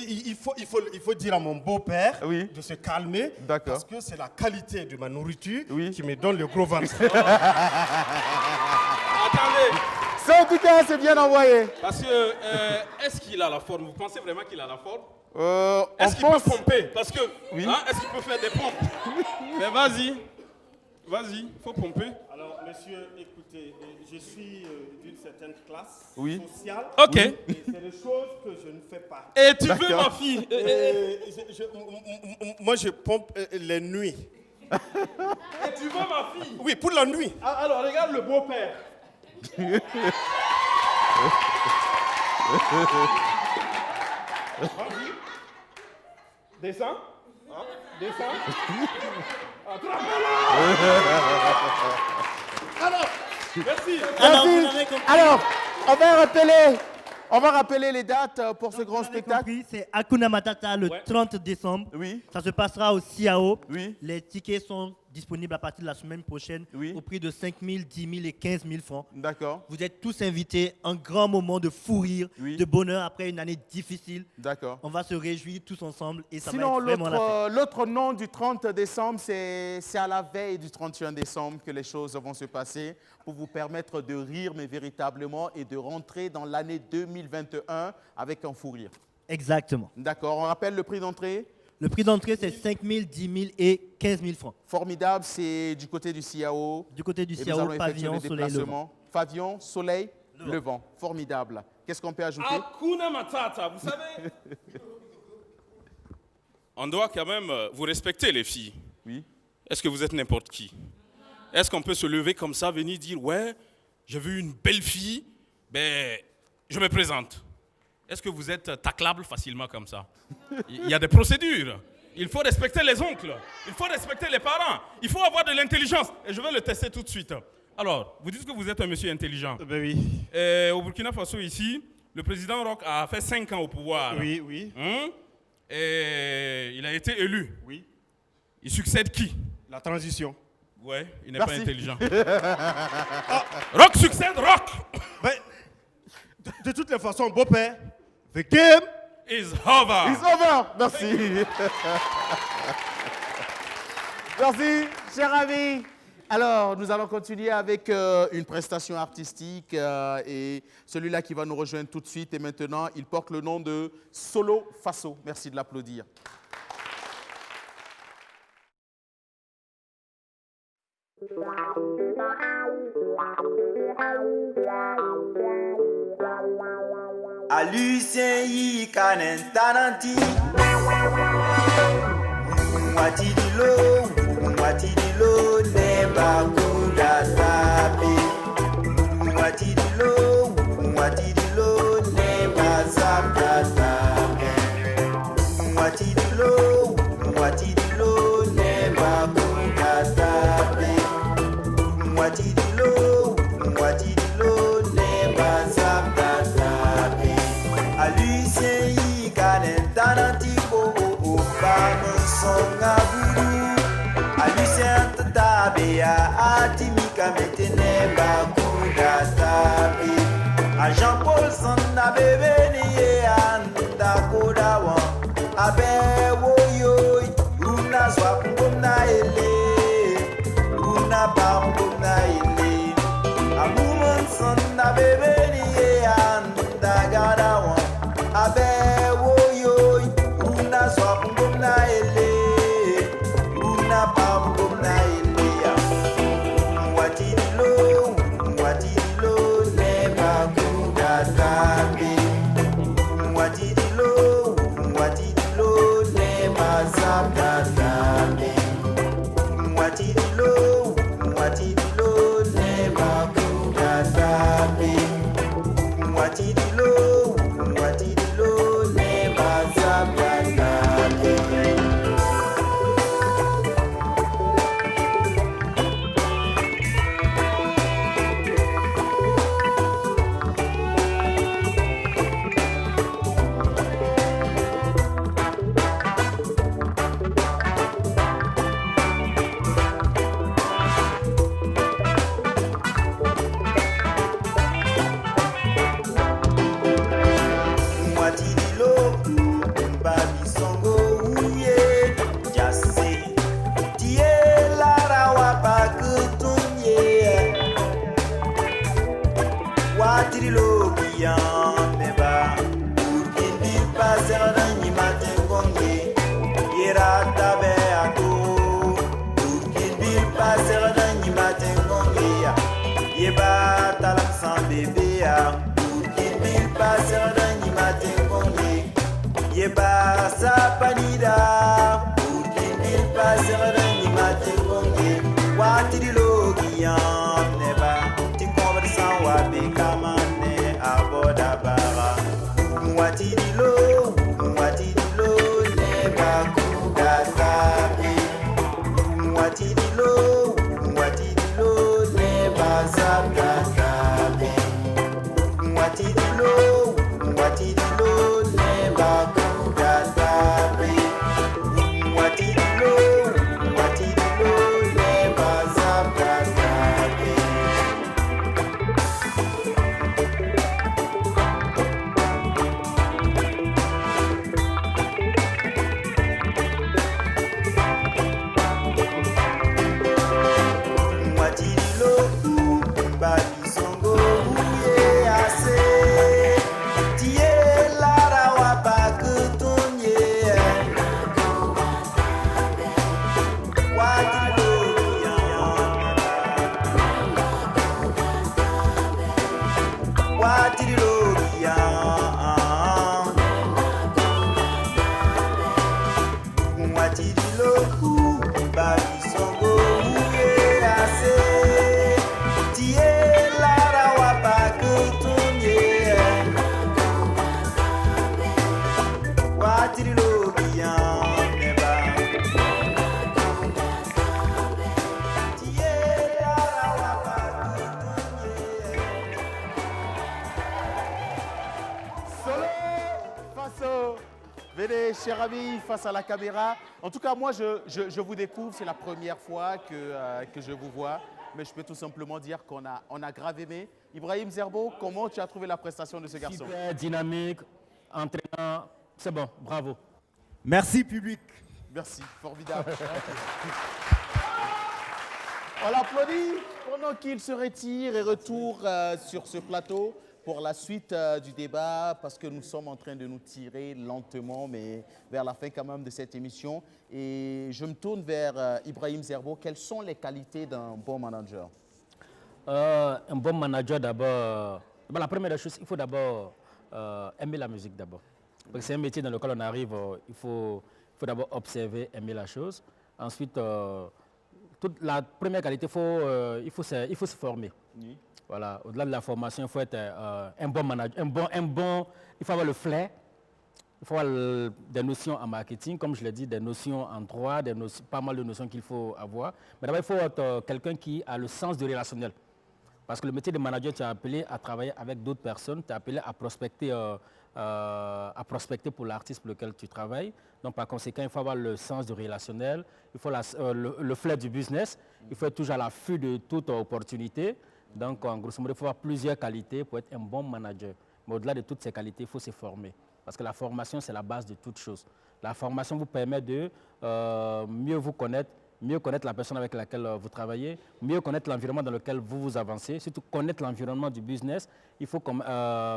[SPEAKER 8] il faut dire à mon beau-père de se calmer. Parce que c'est la qualité de ma nourriture qui me donne le gros ventre.
[SPEAKER 17] Attendez.
[SPEAKER 1] Ça, en tout cas, c'est bien envoyé.
[SPEAKER 17] Parce que, est-ce qu'il a la forme? Vous pensez vraiment qu'il a la forme?
[SPEAKER 1] Est-ce
[SPEAKER 17] qu'il peut pomper? Parce que, est-ce qu'il peut faire des pompes? Mais vas-y, il faut pomper.
[SPEAKER 8] Alors, monsieur, écoutez, je suis d'une certaine classe sociale.
[SPEAKER 17] Ok.
[SPEAKER 8] Et c'est des choses que je ne fais pas.
[SPEAKER 17] Et tu veux ma fille?
[SPEAKER 8] Moi, je pompe les nuits.
[SPEAKER 17] Et tu veux ma fille?
[SPEAKER 8] Oui, pour la nuit.
[SPEAKER 17] Alors, regarde le beau-père. Descends. Descends. Alors, merci.
[SPEAKER 1] Alors, on va rappeler les dates pour ce grand spectacle.
[SPEAKER 16] C'est Hakuna Matata le 30 décembre.
[SPEAKER 1] Oui.
[SPEAKER 16] Ça se passera au CIAO.
[SPEAKER 1] Oui.
[SPEAKER 16] Les tickets sont disponibles à partir de la semaine prochaine au prix de 5 000, 10 000 et 15 000 francs.
[SPEAKER 1] D'accord.
[SPEAKER 16] Vous êtes tous invités. Un grand moment de fou rire, de bonheur après une année difficile.
[SPEAKER 1] D'accord.
[SPEAKER 16] On va se réjouir tous ensemble et ça
[SPEAKER 1] Sinon,
[SPEAKER 16] va être vraiment la fête.
[SPEAKER 1] l'autre nom du 30 décembre, c'est à la veille du 31 décembre que les choses vont se passer pour vous permettre de rire, mais véritablement, et de rentrer dans l'année 2021 avec un fou rire.
[SPEAKER 16] Exactement.
[SPEAKER 1] D'accord. On rappelle le prix d'entrée?
[SPEAKER 16] Le prix d'entrée, c'est 5 000, 10 000 et 15 000 francs.
[SPEAKER 1] Formidable, c'est du côté du CIAO.
[SPEAKER 16] Du côté du
[SPEAKER 1] Et nous
[SPEAKER 16] CIAO,
[SPEAKER 1] allons effectuer
[SPEAKER 16] pavillon,
[SPEAKER 1] le
[SPEAKER 16] soleil,
[SPEAKER 1] déplacement. Pavillon, soleil, levant. Formidable. Qu'est-ce qu'on peut ajouter?
[SPEAKER 17] Hakuna Matata, vous savez. On doit quand même vous respecter, les filles.
[SPEAKER 1] Oui.
[SPEAKER 17] Est-ce que vous êtes n'importe qui? Est-ce qu'on peut se lever comme ça, venir dire, ouais, j'ai vu une belle fille, ben, je me présente. Est-ce que vous êtes taclable facilement comme ça? Il y a des procédures. Il faut respecter les oncles. Il faut respecter les parents. Il faut avoir de l'intelligence. Et je vais le tester tout de suite. Alors, vous dites que vous êtes un monsieur intelligent.
[SPEAKER 8] Ben oui.
[SPEAKER 17] Au Burkina Faso, ici, le président Roch a fait 5 ans au pouvoir.
[SPEAKER 8] Oui, oui.
[SPEAKER 17] Et il a été élu.
[SPEAKER 8] Oui.
[SPEAKER 17] Il succède qui?
[SPEAKER 8] La transition.
[SPEAKER 17] Ouais, il n'est pas intelligent. Roch succède Roch.
[SPEAKER 8] Ben, de toutes les façons, beau-père, the game
[SPEAKER 17] is over.
[SPEAKER 1] It's over. Merci. Merci, cher ami. Alors, nous allons continuer avec une prestation artistique et celui-là qui va nous rejoindre tout de suite et maintenant, il porte le nom de Solo Faso. Merci de l'applaudir.
[SPEAKER 18] Alucien yi kanen tananti Watidilo neba kuda tapi Watidilo neba sabda tapi Watidilo neba kuda tapi Watidilo neba sabda tapi Alucien yi kanen tananti Bano songa buru Alucien tatabea Atimika metene bakuda tabi A Jean-Paul Sanda bebeni
[SPEAKER 1] Venez, chers amis, face à la caméra. En tout cas, moi, je vous découvre. C'est la première fois que je vous vois. Mais je peux tout simplement dire qu'on a grave aimé. Ibrahim Zerbo, comment tu as trouvé la prestation de ce garçon?
[SPEAKER 9] Super dynamique, entraînant. C'est bon, bravo.
[SPEAKER 19] Merci, public.
[SPEAKER 1] Merci, formidable. On l'applaudit pendant qu'il se retire et retourne sur ce plateau pour la suite du débat, parce que nous sommes en train de nous tirer lentement, mais vers la fin quand même de cette émission. Et je me tourne vers Ibrahim Zerbo. Quelles sont les qualités d'un bon manager?
[SPEAKER 9] Un bon manager, d'abord, la première chose, il faut d'abord aimer la musique d'abord. Parce que c'est un métier dans lequel on arrive, il faut d'abord observer, aimer la chose. Ensuite, la première qualité, il faut se former. Oui. Voilà, au-delà de la formation, il faut être un bon manager, il faut avoir le flair, il faut avoir des notions en marketing, comme je l'ai dit, des notions en droit, pas mal de notions qu'il faut avoir. Mais d'abord, il faut être quelqu'un qui a le sens du relationnel. Parce que le métier de manager, tu es appelé à travailler avec d'autres personnes, tu es appelé à prospecter pour l'artiste pour lequel tu travailles. Donc, par conséquent, il faut avoir le sens du relationnel, il faut le flair du business, il faut être toujours à l'affût de toute opportunité. Donc, en grosso modo, il faut avoir plusieurs qualités pour être un bon manager. Mais au-delà de toutes ces qualités, il faut se former. Parce que la formation, c'est la base de toute chose. La formation vous permet de mieux vous connaître, mieux connaître la personne avec laquelle vous travaillez, mieux connaître l'environnement dans lequel vous avancez, surtout connaître l'environnement du business. Il faut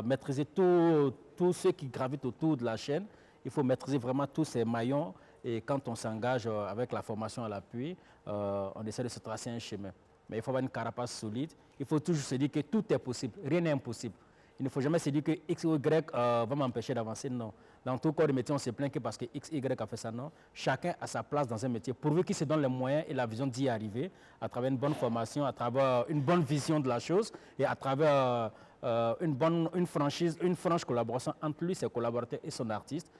[SPEAKER 9] maîtriser tout ce qui gravite autour de la chaîne. Il faut maîtriser vraiment tous ces maillons. Et quand on s'engage avec la formation à l'appui, on essaie de se tracer un chemin. Mais il faut avoir une carapace solide. Il faut toujours se dire que tout est possible, rien n'est impossible. Il ne faut jamais se dire que X ou Y va m'empêcher d'avancer. Non. Dans tout corps de métier, on se plaint que parce que X, Y a fait ça. Non. Chacun a sa place dans un métier. Pourvu qu'il se donne les moyens et la vision d'y arriver, à travers une bonne formation, à travers une bonne vision de la chose et à travers une franche collaboration entre lui, ses collaborateurs et son artiste.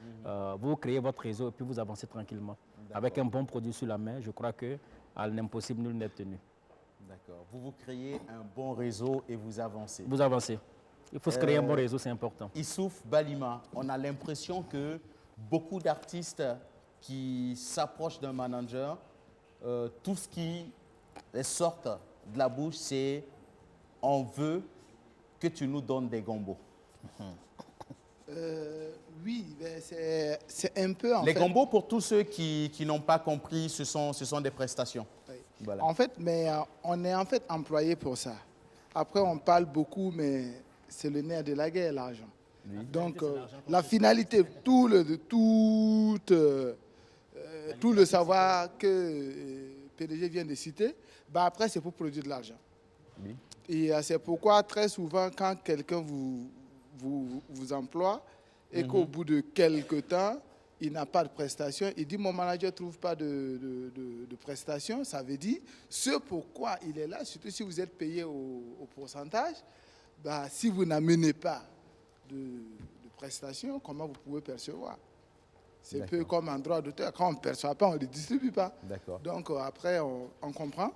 [SPEAKER 9] Vous créez votre réseau et puis vous avancez tranquillement. Avec un bon produit sur la main, je crois que à l'impossible, nul n'est tenu.
[SPEAKER 1] D'accord. Vous créez un bon réseau et vous avancez.
[SPEAKER 9] Vous avancez. Il faut se créer un bon réseau, c'est important.
[SPEAKER 1] Issouf Balima, on a l'impression que beaucoup d'artistes qui s'approchent d'un manager, tout ce qui sort de la bouche, c'est « on veut que tu nous donnes des gombos ».
[SPEAKER 10] Oui, c'est un peu...
[SPEAKER 1] Les gombos, pour tous ceux qui n'ont pas compris, ce sont des prestations.
[SPEAKER 10] Oui.
[SPEAKER 1] Voilà.
[SPEAKER 10] En fait, on est en fait employé pour ça. Après, on parle beaucoup, mais c'est le nerf de la guerre, l'argent. Oui. Donc, la finalité, tout le savoir que PDG vient de citer, après, c'est pour produire de l'argent. Oui. Et c'est pourquoi, très souvent, quand quelqu'un vous emploie et qu'au bout de quelques temps, il n'a pas de prestation, il dit mon manager ne trouve pas de prestation, ça veut dire ce pourquoi il est là, surtout si vous êtes payé au pourcentage, si vous n'amenez pas de prestation, comment vous pouvez percevoir? C'est un peu comme un droit d'auteur, quand on ne perçoit pas, on ne le distribue pas. Donc après, on comprend.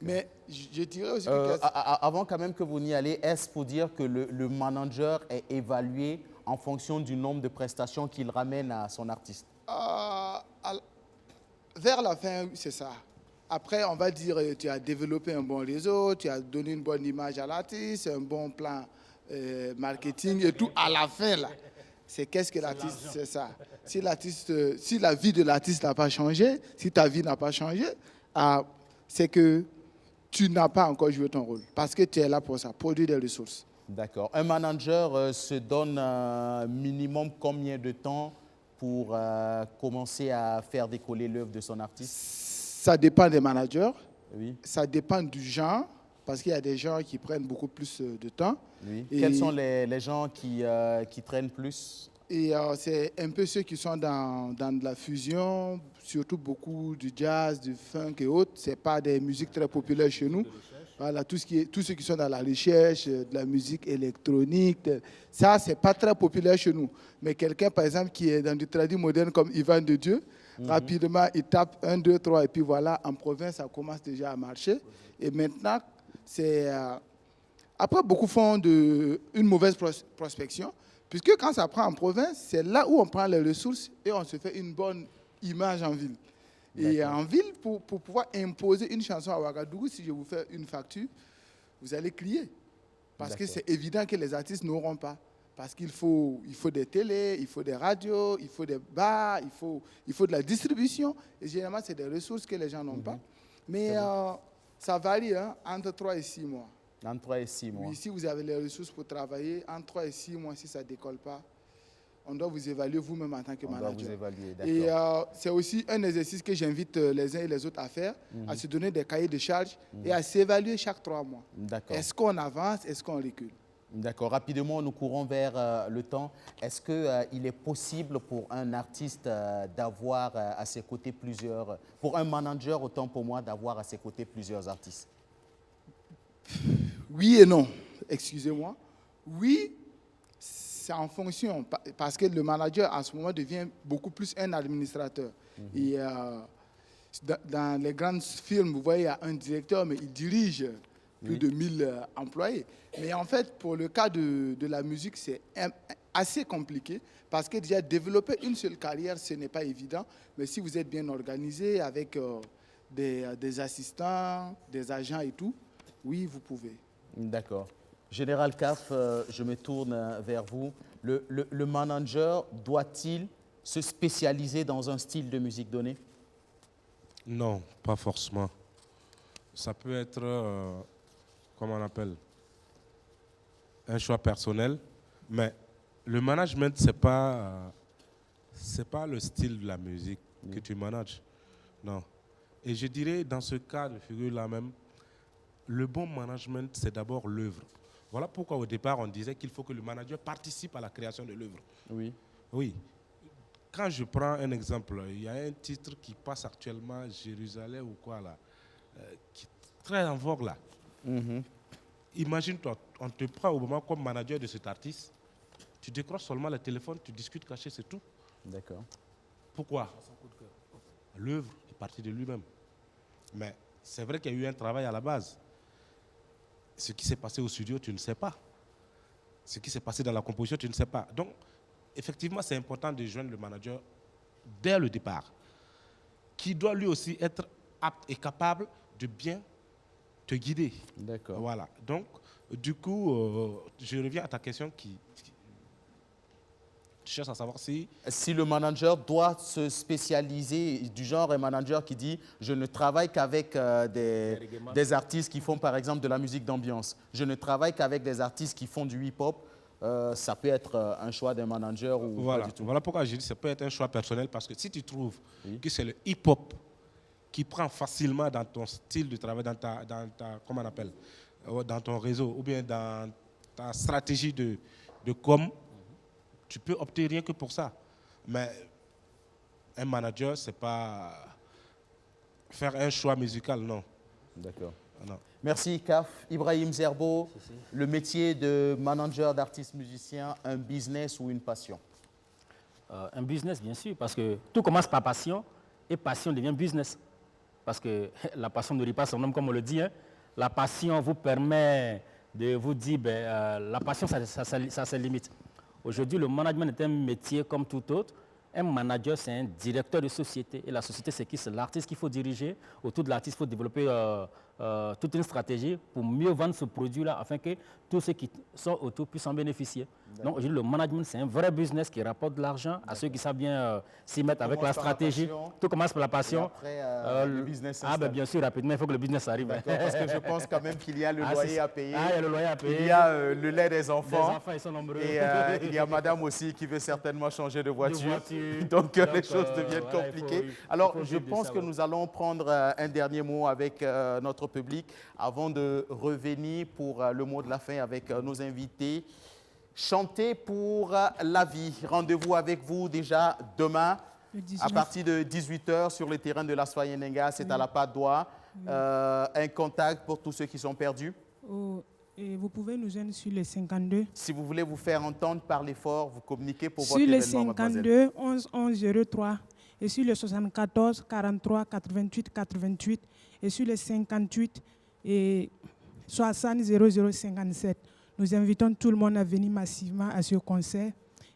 [SPEAKER 10] Mais je dirais aussi que...
[SPEAKER 1] Avant quand même que vous n'y allez, est-ce pour dire que le manager est évalué en fonction du nombre de prestations qu'il ramène à son artiste?
[SPEAKER 10] Vers la fin, c'est ça. Après, on va dire tu as développé un bon réseau, tu as donné une bonne image à l'artiste, un bon plan marketing et tout. À la fin, là, c'est qu'est-ce que l'artiste, c'est ça. Si la vie de l'artiste n'a pas changé, si ta vie n'a pas changé, c'est que tu n'as pas encore joué ton rôle. Parce que tu es là pour ça, produire des ressources.
[SPEAKER 1] D'accord. Un manager se donne minimum combien de temps pour commencer à faire décoller l'œuvre de son artiste?
[SPEAKER 10] Ça dépend des managers.
[SPEAKER 1] Oui.
[SPEAKER 10] Ça dépend du genre, parce qu'il y a des gens qui prennent beaucoup plus de temps.
[SPEAKER 1] Oui. Quels sont les gens qui traînent plus?
[SPEAKER 10] Et c'est un peu ceux qui sont dans de la fusion, surtout beaucoup du jazz, du funk et autres. Ce n'est pas des musiques très populaires chez nous. Voilà, tous ceux qui sont dans la recherche, de la musique électronique, ça, ce n'est pas très populaire chez nous. Mais quelqu'un, par exemple, qui est dans du tradit moderne comme Yvan de Dieu, rapidement, il tape 1, 2, 3, et puis voilà, en province, ça commence déjà à marcher. Et maintenant, c'est... Après, beaucoup font une mauvaise prospection, puisque quand ça prend en province, c'est là où on prend les ressources et on se fait une bonne image en ville. Et en ville, pour pouvoir imposer une chanson à Ouagadougou, si je vous fais une facture, vous allez crier. Parce que c'est évident que les artistes n'auront pas. Parce qu'il faut des télés, il faut des radios, il faut des bars, il faut de la distribution. Et généralement, c'est des ressources que les gens n'ont pas. Mais ça varie entre 3 et 6 mois.
[SPEAKER 1] Entre 3 et 6 mois.
[SPEAKER 10] Oui, si vous avez les ressources pour travailler, entre 3 et 6 mois, si ça ne décolle pas, on doit vous évaluer vous-même en tant que manager.
[SPEAKER 1] On doit vous évaluer,
[SPEAKER 10] et c'est aussi un exercice que j'invite les uns et les autres à faire, à se donner des cahiers de charges et à s'évaluer chaque 3 mois. Est-ce qu'on avance, est-ce qu'on recule?
[SPEAKER 1] D'accord. Rapidement, nous courons vers le temps. Est-ce qu'il est possible pour un artiste d'avoir à ses côtés plusieurs... Pour un manager, autant pour moi, d'avoir à ses côtés plusieurs artistes? Oui et non. Excusez-moi. Oui, c'est en fonction. Parce que le manager, en ce moment, devient beaucoup plus un administrateur. Et dans les grandes firmes, vous voyez, il y a un directeur, mais il dirige plus de 1000 employés. Mais en fait, pour le cas de la musique, c'est assez compliqué parce que déjà, développer une seule carrière, ce n'est pas évident. Mais si vous êtes bien organisé avec des assistants, des agents et tout, oui, vous pouvez. D'accord. Général Kaf, je me tourne vers vous. Le manager doit-il se spécialiser dans un style de musique donné?
[SPEAKER 11] Non, pas forcément. Ça peut être... comment on appelle, un choix personnel, mais le management, c'est pas le style de la musique que tu manages. Non. Et je dirais, dans ce cas de figure-là même, le bon management, c'est d'abord l'œuvre. Voilà pourquoi au départ on disait qu'il faut que le manager participe à la création de l'œuvre.
[SPEAKER 1] Oui.
[SPEAKER 11] Oui. Quand je prends un exemple, il y a un titre qui passe actuellement, Jérusalem ou quoi là, qui est très en vogue là. Imagine-toi, on te prend au moment comme manager de cet artiste, tu décroches seulement le téléphone, tu discutes caché, c'est tout.
[SPEAKER 1] D'accord.
[SPEAKER 11] Pourquoi? L'œuvre est partie de lui-même. Mais c'est vrai qu'il y a eu un travail à la base. Ce qui s'est passé au studio, tu ne sais pas. Ce qui s'est passé dans la composition, tu ne sais pas. Donc, effectivement, c'est important de joindre le manager dès le départ, qui doit lui aussi être apte et capable de bien te guider.
[SPEAKER 1] D'accord.
[SPEAKER 11] Voilà. Donc, du coup, je reviens à ta question qui tu cherches à savoir si
[SPEAKER 1] le manager doit se spécialiser, du genre un manager qui dit « je ne travaille qu'avec des artistes qui font par exemple de la musique d'ambiance, je ne travaille qu'avec des artistes qui font du hip-hop », ça peut être un choix d'un manager ou
[SPEAKER 11] voilà.
[SPEAKER 1] pas du tout.
[SPEAKER 11] Voilà pourquoi j'ai dit que ça peut être un choix personnel, parce que si tu trouves que c'est le hip-hop qui prend facilement dans ton style de travail, dans ta comment on appelle, dans ton réseau ou bien dans ta stratégie de com, tu peux opter rien que pour ça. Mais un manager, c'est pas faire un choix musical, non.
[SPEAKER 1] D'accord.
[SPEAKER 11] Non.
[SPEAKER 1] Merci, Kaf. Ibrahim Zerbo, le métier de manager d'artiste musicien, un business ou une passion?
[SPEAKER 9] Un business, bien sûr, parce que tout commence par passion et passion devient business. Parce que la passion ne rit pas son nom, comme on le dit. Hein. La passion vous permet de vous dire, la passion, ça se limite. Aujourd'hui, le management est un métier comme tout autre. Un manager, c'est un directeur de société. Et la société, c'est qui? C'est l'artiste qu'il faut diriger. Autour de l'artiste, il faut développer toute une stratégie pour mieux vendre ce produit-là, afin que tous ceux qui sont autour puissent en bénéficier. Donc aujourd'hui, le management, c'est un vrai business qui rapporte de l'argent à ceux qui savent bien s'y mettre avec la stratégie. Tout commence par la passion.
[SPEAKER 1] Et après, le business
[SPEAKER 9] bien sûr, rapidement, il faut que le business arrive.
[SPEAKER 1] Parce que je pense quand même qu'il y a le loyer à payer.
[SPEAKER 9] Il y a le loyer à payer.
[SPEAKER 1] Il y a le lait des enfants.
[SPEAKER 9] Les enfants, ils sont nombreux.
[SPEAKER 1] Et il y a madame aussi qui veut certainement changer de voiture. Donc les choses deviennent compliquées. Alors, je pense que nous allons prendre un dernier mot avec notre public avant de revenir pour le mot de la fin avec nos invités. Chanter pour la vie. Rendez-vous avec vous déjà demain à partir de 18h sur le terrain de la Soyenenga. C'est à la Patte d'Oie. Un contact pour tous ceux qui sont perdus.
[SPEAKER 19] Et vous pouvez nous joindre sur le 52.
[SPEAKER 1] Si vous voulez vous faire entendre, parlez fort, vous communiquez pour
[SPEAKER 19] sur
[SPEAKER 1] votre événement.
[SPEAKER 19] Sur le 52 11 11 03 et sur le 74 43 88 88 et sur le 58 et 60 00 57. Nous invitons tout le monde à venir massivement à ce concert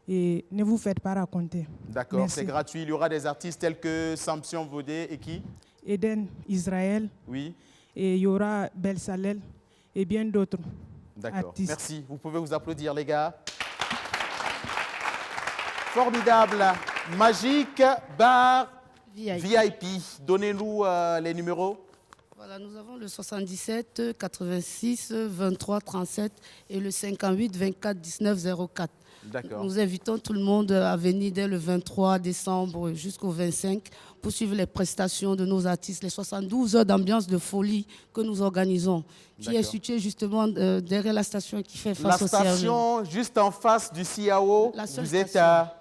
[SPEAKER 19] et ne vous faites pas raconter.
[SPEAKER 1] D'accord, c'est gratuit. Il y aura des artistes tels que Samson Vodé et qui?
[SPEAKER 19] Eden Israël.
[SPEAKER 1] Oui.
[SPEAKER 19] Et il y aura Belsalel et bien d'autres artistes.
[SPEAKER 1] Merci. Vous pouvez vous applaudir, les gars. Formidable. Magic Bar VIP. Donnez-nous les numéros.
[SPEAKER 3] Voilà, nous avons le 77 86 23 37 et le 58 24 19 04.
[SPEAKER 1] D'accord.
[SPEAKER 3] Nous invitons tout le monde à venir dès le 23 décembre jusqu'au 25 pour suivre les prestations de nos artistes, les 72 heures d'ambiance de folie que nous organisons, qui est située justement derrière la station qui fait face au CRV.
[SPEAKER 1] La station juste en face du CIAO, vous êtes à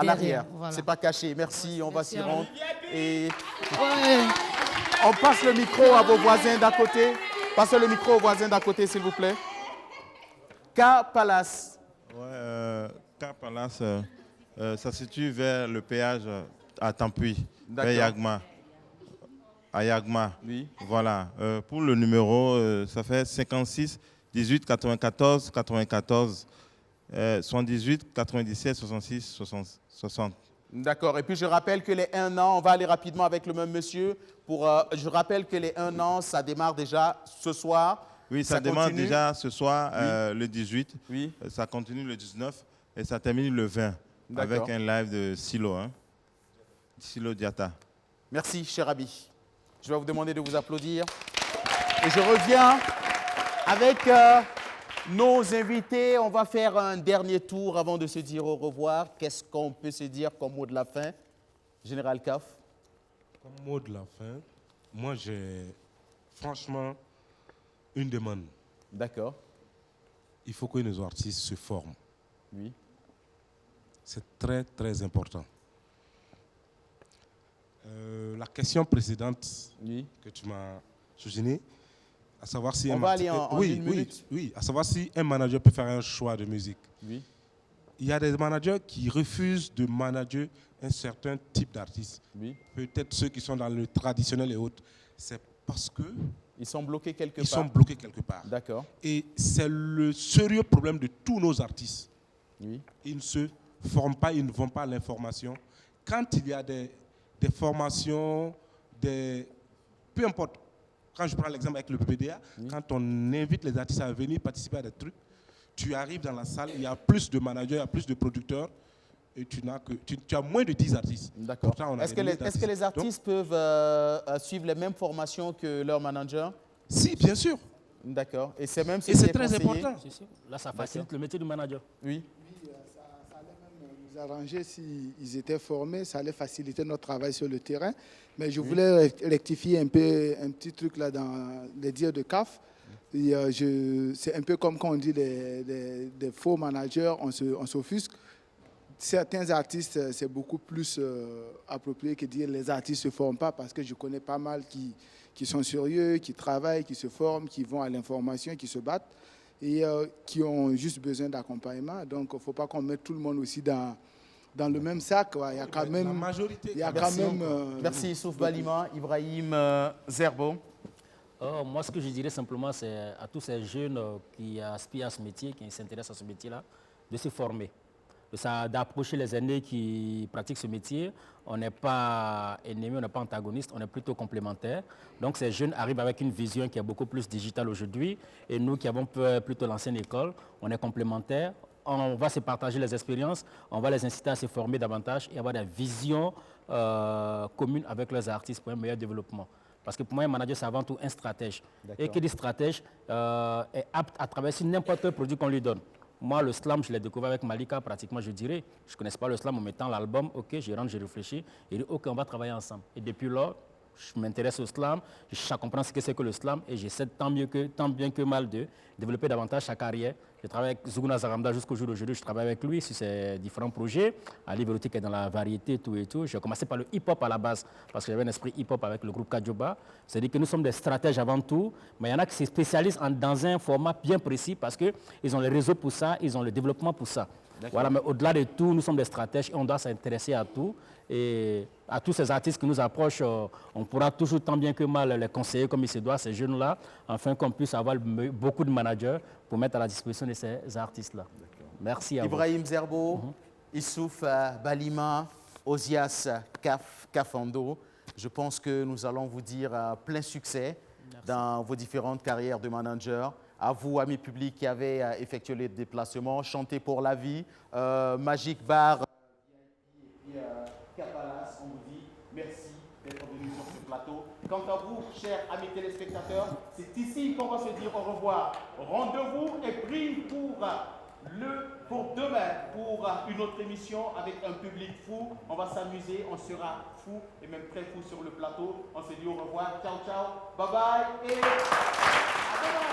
[SPEAKER 1] l'arrière. Voilà. C'est pas caché. Merci, on va s'y rendre. Et on passe le micro à vos voisins d'à côté. Passez le micro aux voisins d'à côté, s'il vous plaît. K-Palace.
[SPEAKER 5] K-Palace, ça se situe vers le péage à Tampuy, vers Yagma. À Yagma. Oui. Voilà. Pour le numéro, ça fait 56 18 94 94 78 97 66 60.
[SPEAKER 1] D'accord. Et puis je rappelle que les 1 an, on va aller rapidement avec le même monsieur. Je rappelle que les 1 an, ça démarre déjà ce soir.
[SPEAKER 5] Oui, ça démarre déjà ce soir, le 18. Oui. Ça continue le 19 et ça termine le 20 avec un live de Silo. Hein. Silo Diata.
[SPEAKER 1] Merci, cher Abi. Je vais vous demander de vous applaudir. Et je reviens avec nos invités. On va faire un dernier tour avant de se dire au revoir. Qu'est-ce qu'on peut se dire comme mot de la fin? Général Kaf.
[SPEAKER 11] Comme mot de la fin, moi j'ai franchement une demande.
[SPEAKER 1] D'accord.
[SPEAKER 11] il faut que nos artistes se forment.
[SPEAKER 1] Oui.
[SPEAKER 11] C'est très, très important. La question précédente que tu m'as soulignée, à savoir si
[SPEAKER 1] on va aller en une minute.
[SPEAKER 11] Oui, à savoir si un manager peut faire un choix de musique.
[SPEAKER 1] Oui.
[SPEAKER 11] Il y a des managers qui refusent de manager un certain type d'artistes.
[SPEAKER 1] Oui.
[SPEAKER 11] Peut-être ceux qui sont dans le traditionnel et autres. C'est parce que
[SPEAKER 1] ils sont bloqués quelque part.
[SPEAKER 11] Ils sont bloqués quelque part.
[SPEAKER 1] D'accord.
[SPEAKER 11] Et c'est le sérieux problème de tous nos artistes.
[SPEAKER 1] Oui.
[SPEAKER 11] Ils ne se forment pas, ils ne vont pas à l'information. Quand il y a des formations, peu importe, quand je prends l'exemple avec le PPDA, quand on invite les artistes à venir participer à des trucs, tu arrives dans la salle, il y a plus de managers, il y a plus de producteurs, et tu as moins de 10 artistes.
[SPEAKER 1] D'accord. Est-ce que les artistes peuvent suivre les mêmes formations que leurs managers?
[SPEAKER 11] Si, bien sûr.
[SPEAKER 1] D'accord. Et c'est même
[SPEAKER 11] c'est très important.
[SPEAKER 9] Là, ça facilite le métier du manager.
[SPEAKER 1] Oui.
[SPEAKER 10] Ça allait même nous arranger s'ils étaient formés, ça allait faciliter notre travail sur le terrain. Mais je voulais rectifier un petit truc là dans les dires de CAF. C'est un peu comme quand on dit des faux managers, on s'offusque. Certains artistes, c'est beaucoup plus approprié que dire les artistes ne se forment pas, parce que je connais pas mal qui sont sérieux, qui travaillent, qui se forment, qui vont à l'information, qui se battent et qui ont juste besoin d'accompagnement. Donc, il ne faut pas qu'on mette tout le monde aussi dans le même sac. Il y a quand même...
[SPEAKER 11] La majorité.
[SPEAKER 1] Merci Issouf Balima, Ibrahim Zerbo.
[SPEAKER 9] Moi, ce que je dirais simplement, c'est à tous ces jeunes qui aspirent à ce métier, qui s'intéressent à ce métier-là, de se former. D'approcher les aînés qui pratiquent ce métier. On n'est pas ennemis, on n'est pas antagonistes, on est plutôt complémentaires. Donc ces jeunes arrivent avec une vision qui est beaucoup plus digitale aujourd'hui. Et nous qui avons plutôt l'ancienne école, on est complémentaires. On va se partager les expériences, on va les inciter à se former davantage et avoir des visions communes avec leurs artistes pour un meilleur développement. Parce que pour moi, un manager, c'est avant tout un stratège. Et qui dit stratège est apte à traverser n'importe quel produit qu'on lui donne. Moi, le slam, je l'ai découvert avec Malika, pratiquement, je dirais. Je ne connaissais pas le slam en mettant l'album. OK, je rentre, je réfléchis. Et OK, on va travailler ensemble. Et depuis lors, je m'intéresse au slam. Je cherche à comprendre ce que c'est que le slam. Et j'essaie tant bien que mal de développer davantage sa carrière. Je travaille avec Zougouna Zaramda jusqu'au jour d'aujourd'hui. Je travaille avec lui sur ses différents projets. Ali Verotique est dans la variété, tout et tout. J'ai commencé par le hip-hop à la base, parce que j'avais un esprit hip-hop avec le groupe Kadjoba. C'est-à-dire que nous sommes des stratèges avant tout, mais il y en a qui se spécialisent dans un format bien précis parce qu'ils ont les réseaux pour ça, ils ont le développement pour ça. Voilà, mais au-delà de tout, nous sommes des stratèges et on doit s'intéresser à tout. Et à tous ces artistes qui nous approchent, on pourra toujours tant bien que mal les conseiller comme il se doit, ces jeunes-là, afin qu'on puisse avoir beaucoup de managers pour mettre à la disposition de ces artistes-là. Merci à vous.
[SPEAKER 1] Ibrahim Zerbo, Issouf Balima, Ozias Kafando. Je pense que nous allons vous dire plein succès dans vos différentes carrières de manager. À vous, amis publics qui avez effectué les déplacements, Chanter pour la vie, Magic Bar, Kapalas, on vous dit merci d'être venus sur ce plateau. Quant à vous, chers amis téléspectateurs, c'est ici qu'on va se dire au revoir. Rendez-vous est pris pour demain, pour une autre émission avec un public fou. On va s'amuser, on sera fou et même très fou sur le plateau. On se dit au revoir, ciao, ciao, bye bye et à demain.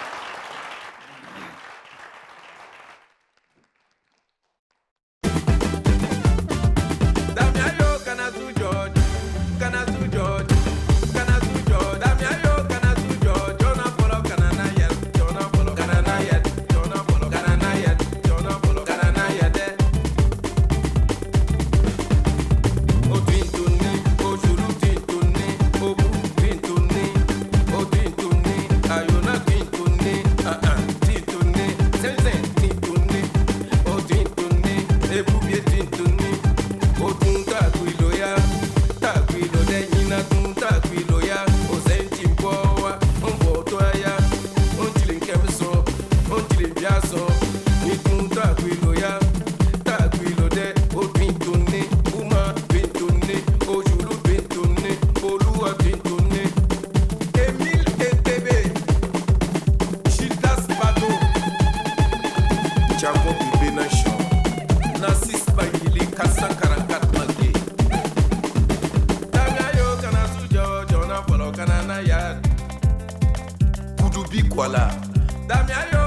[SPEAKER 18] Kudubi Kuala. Damia yo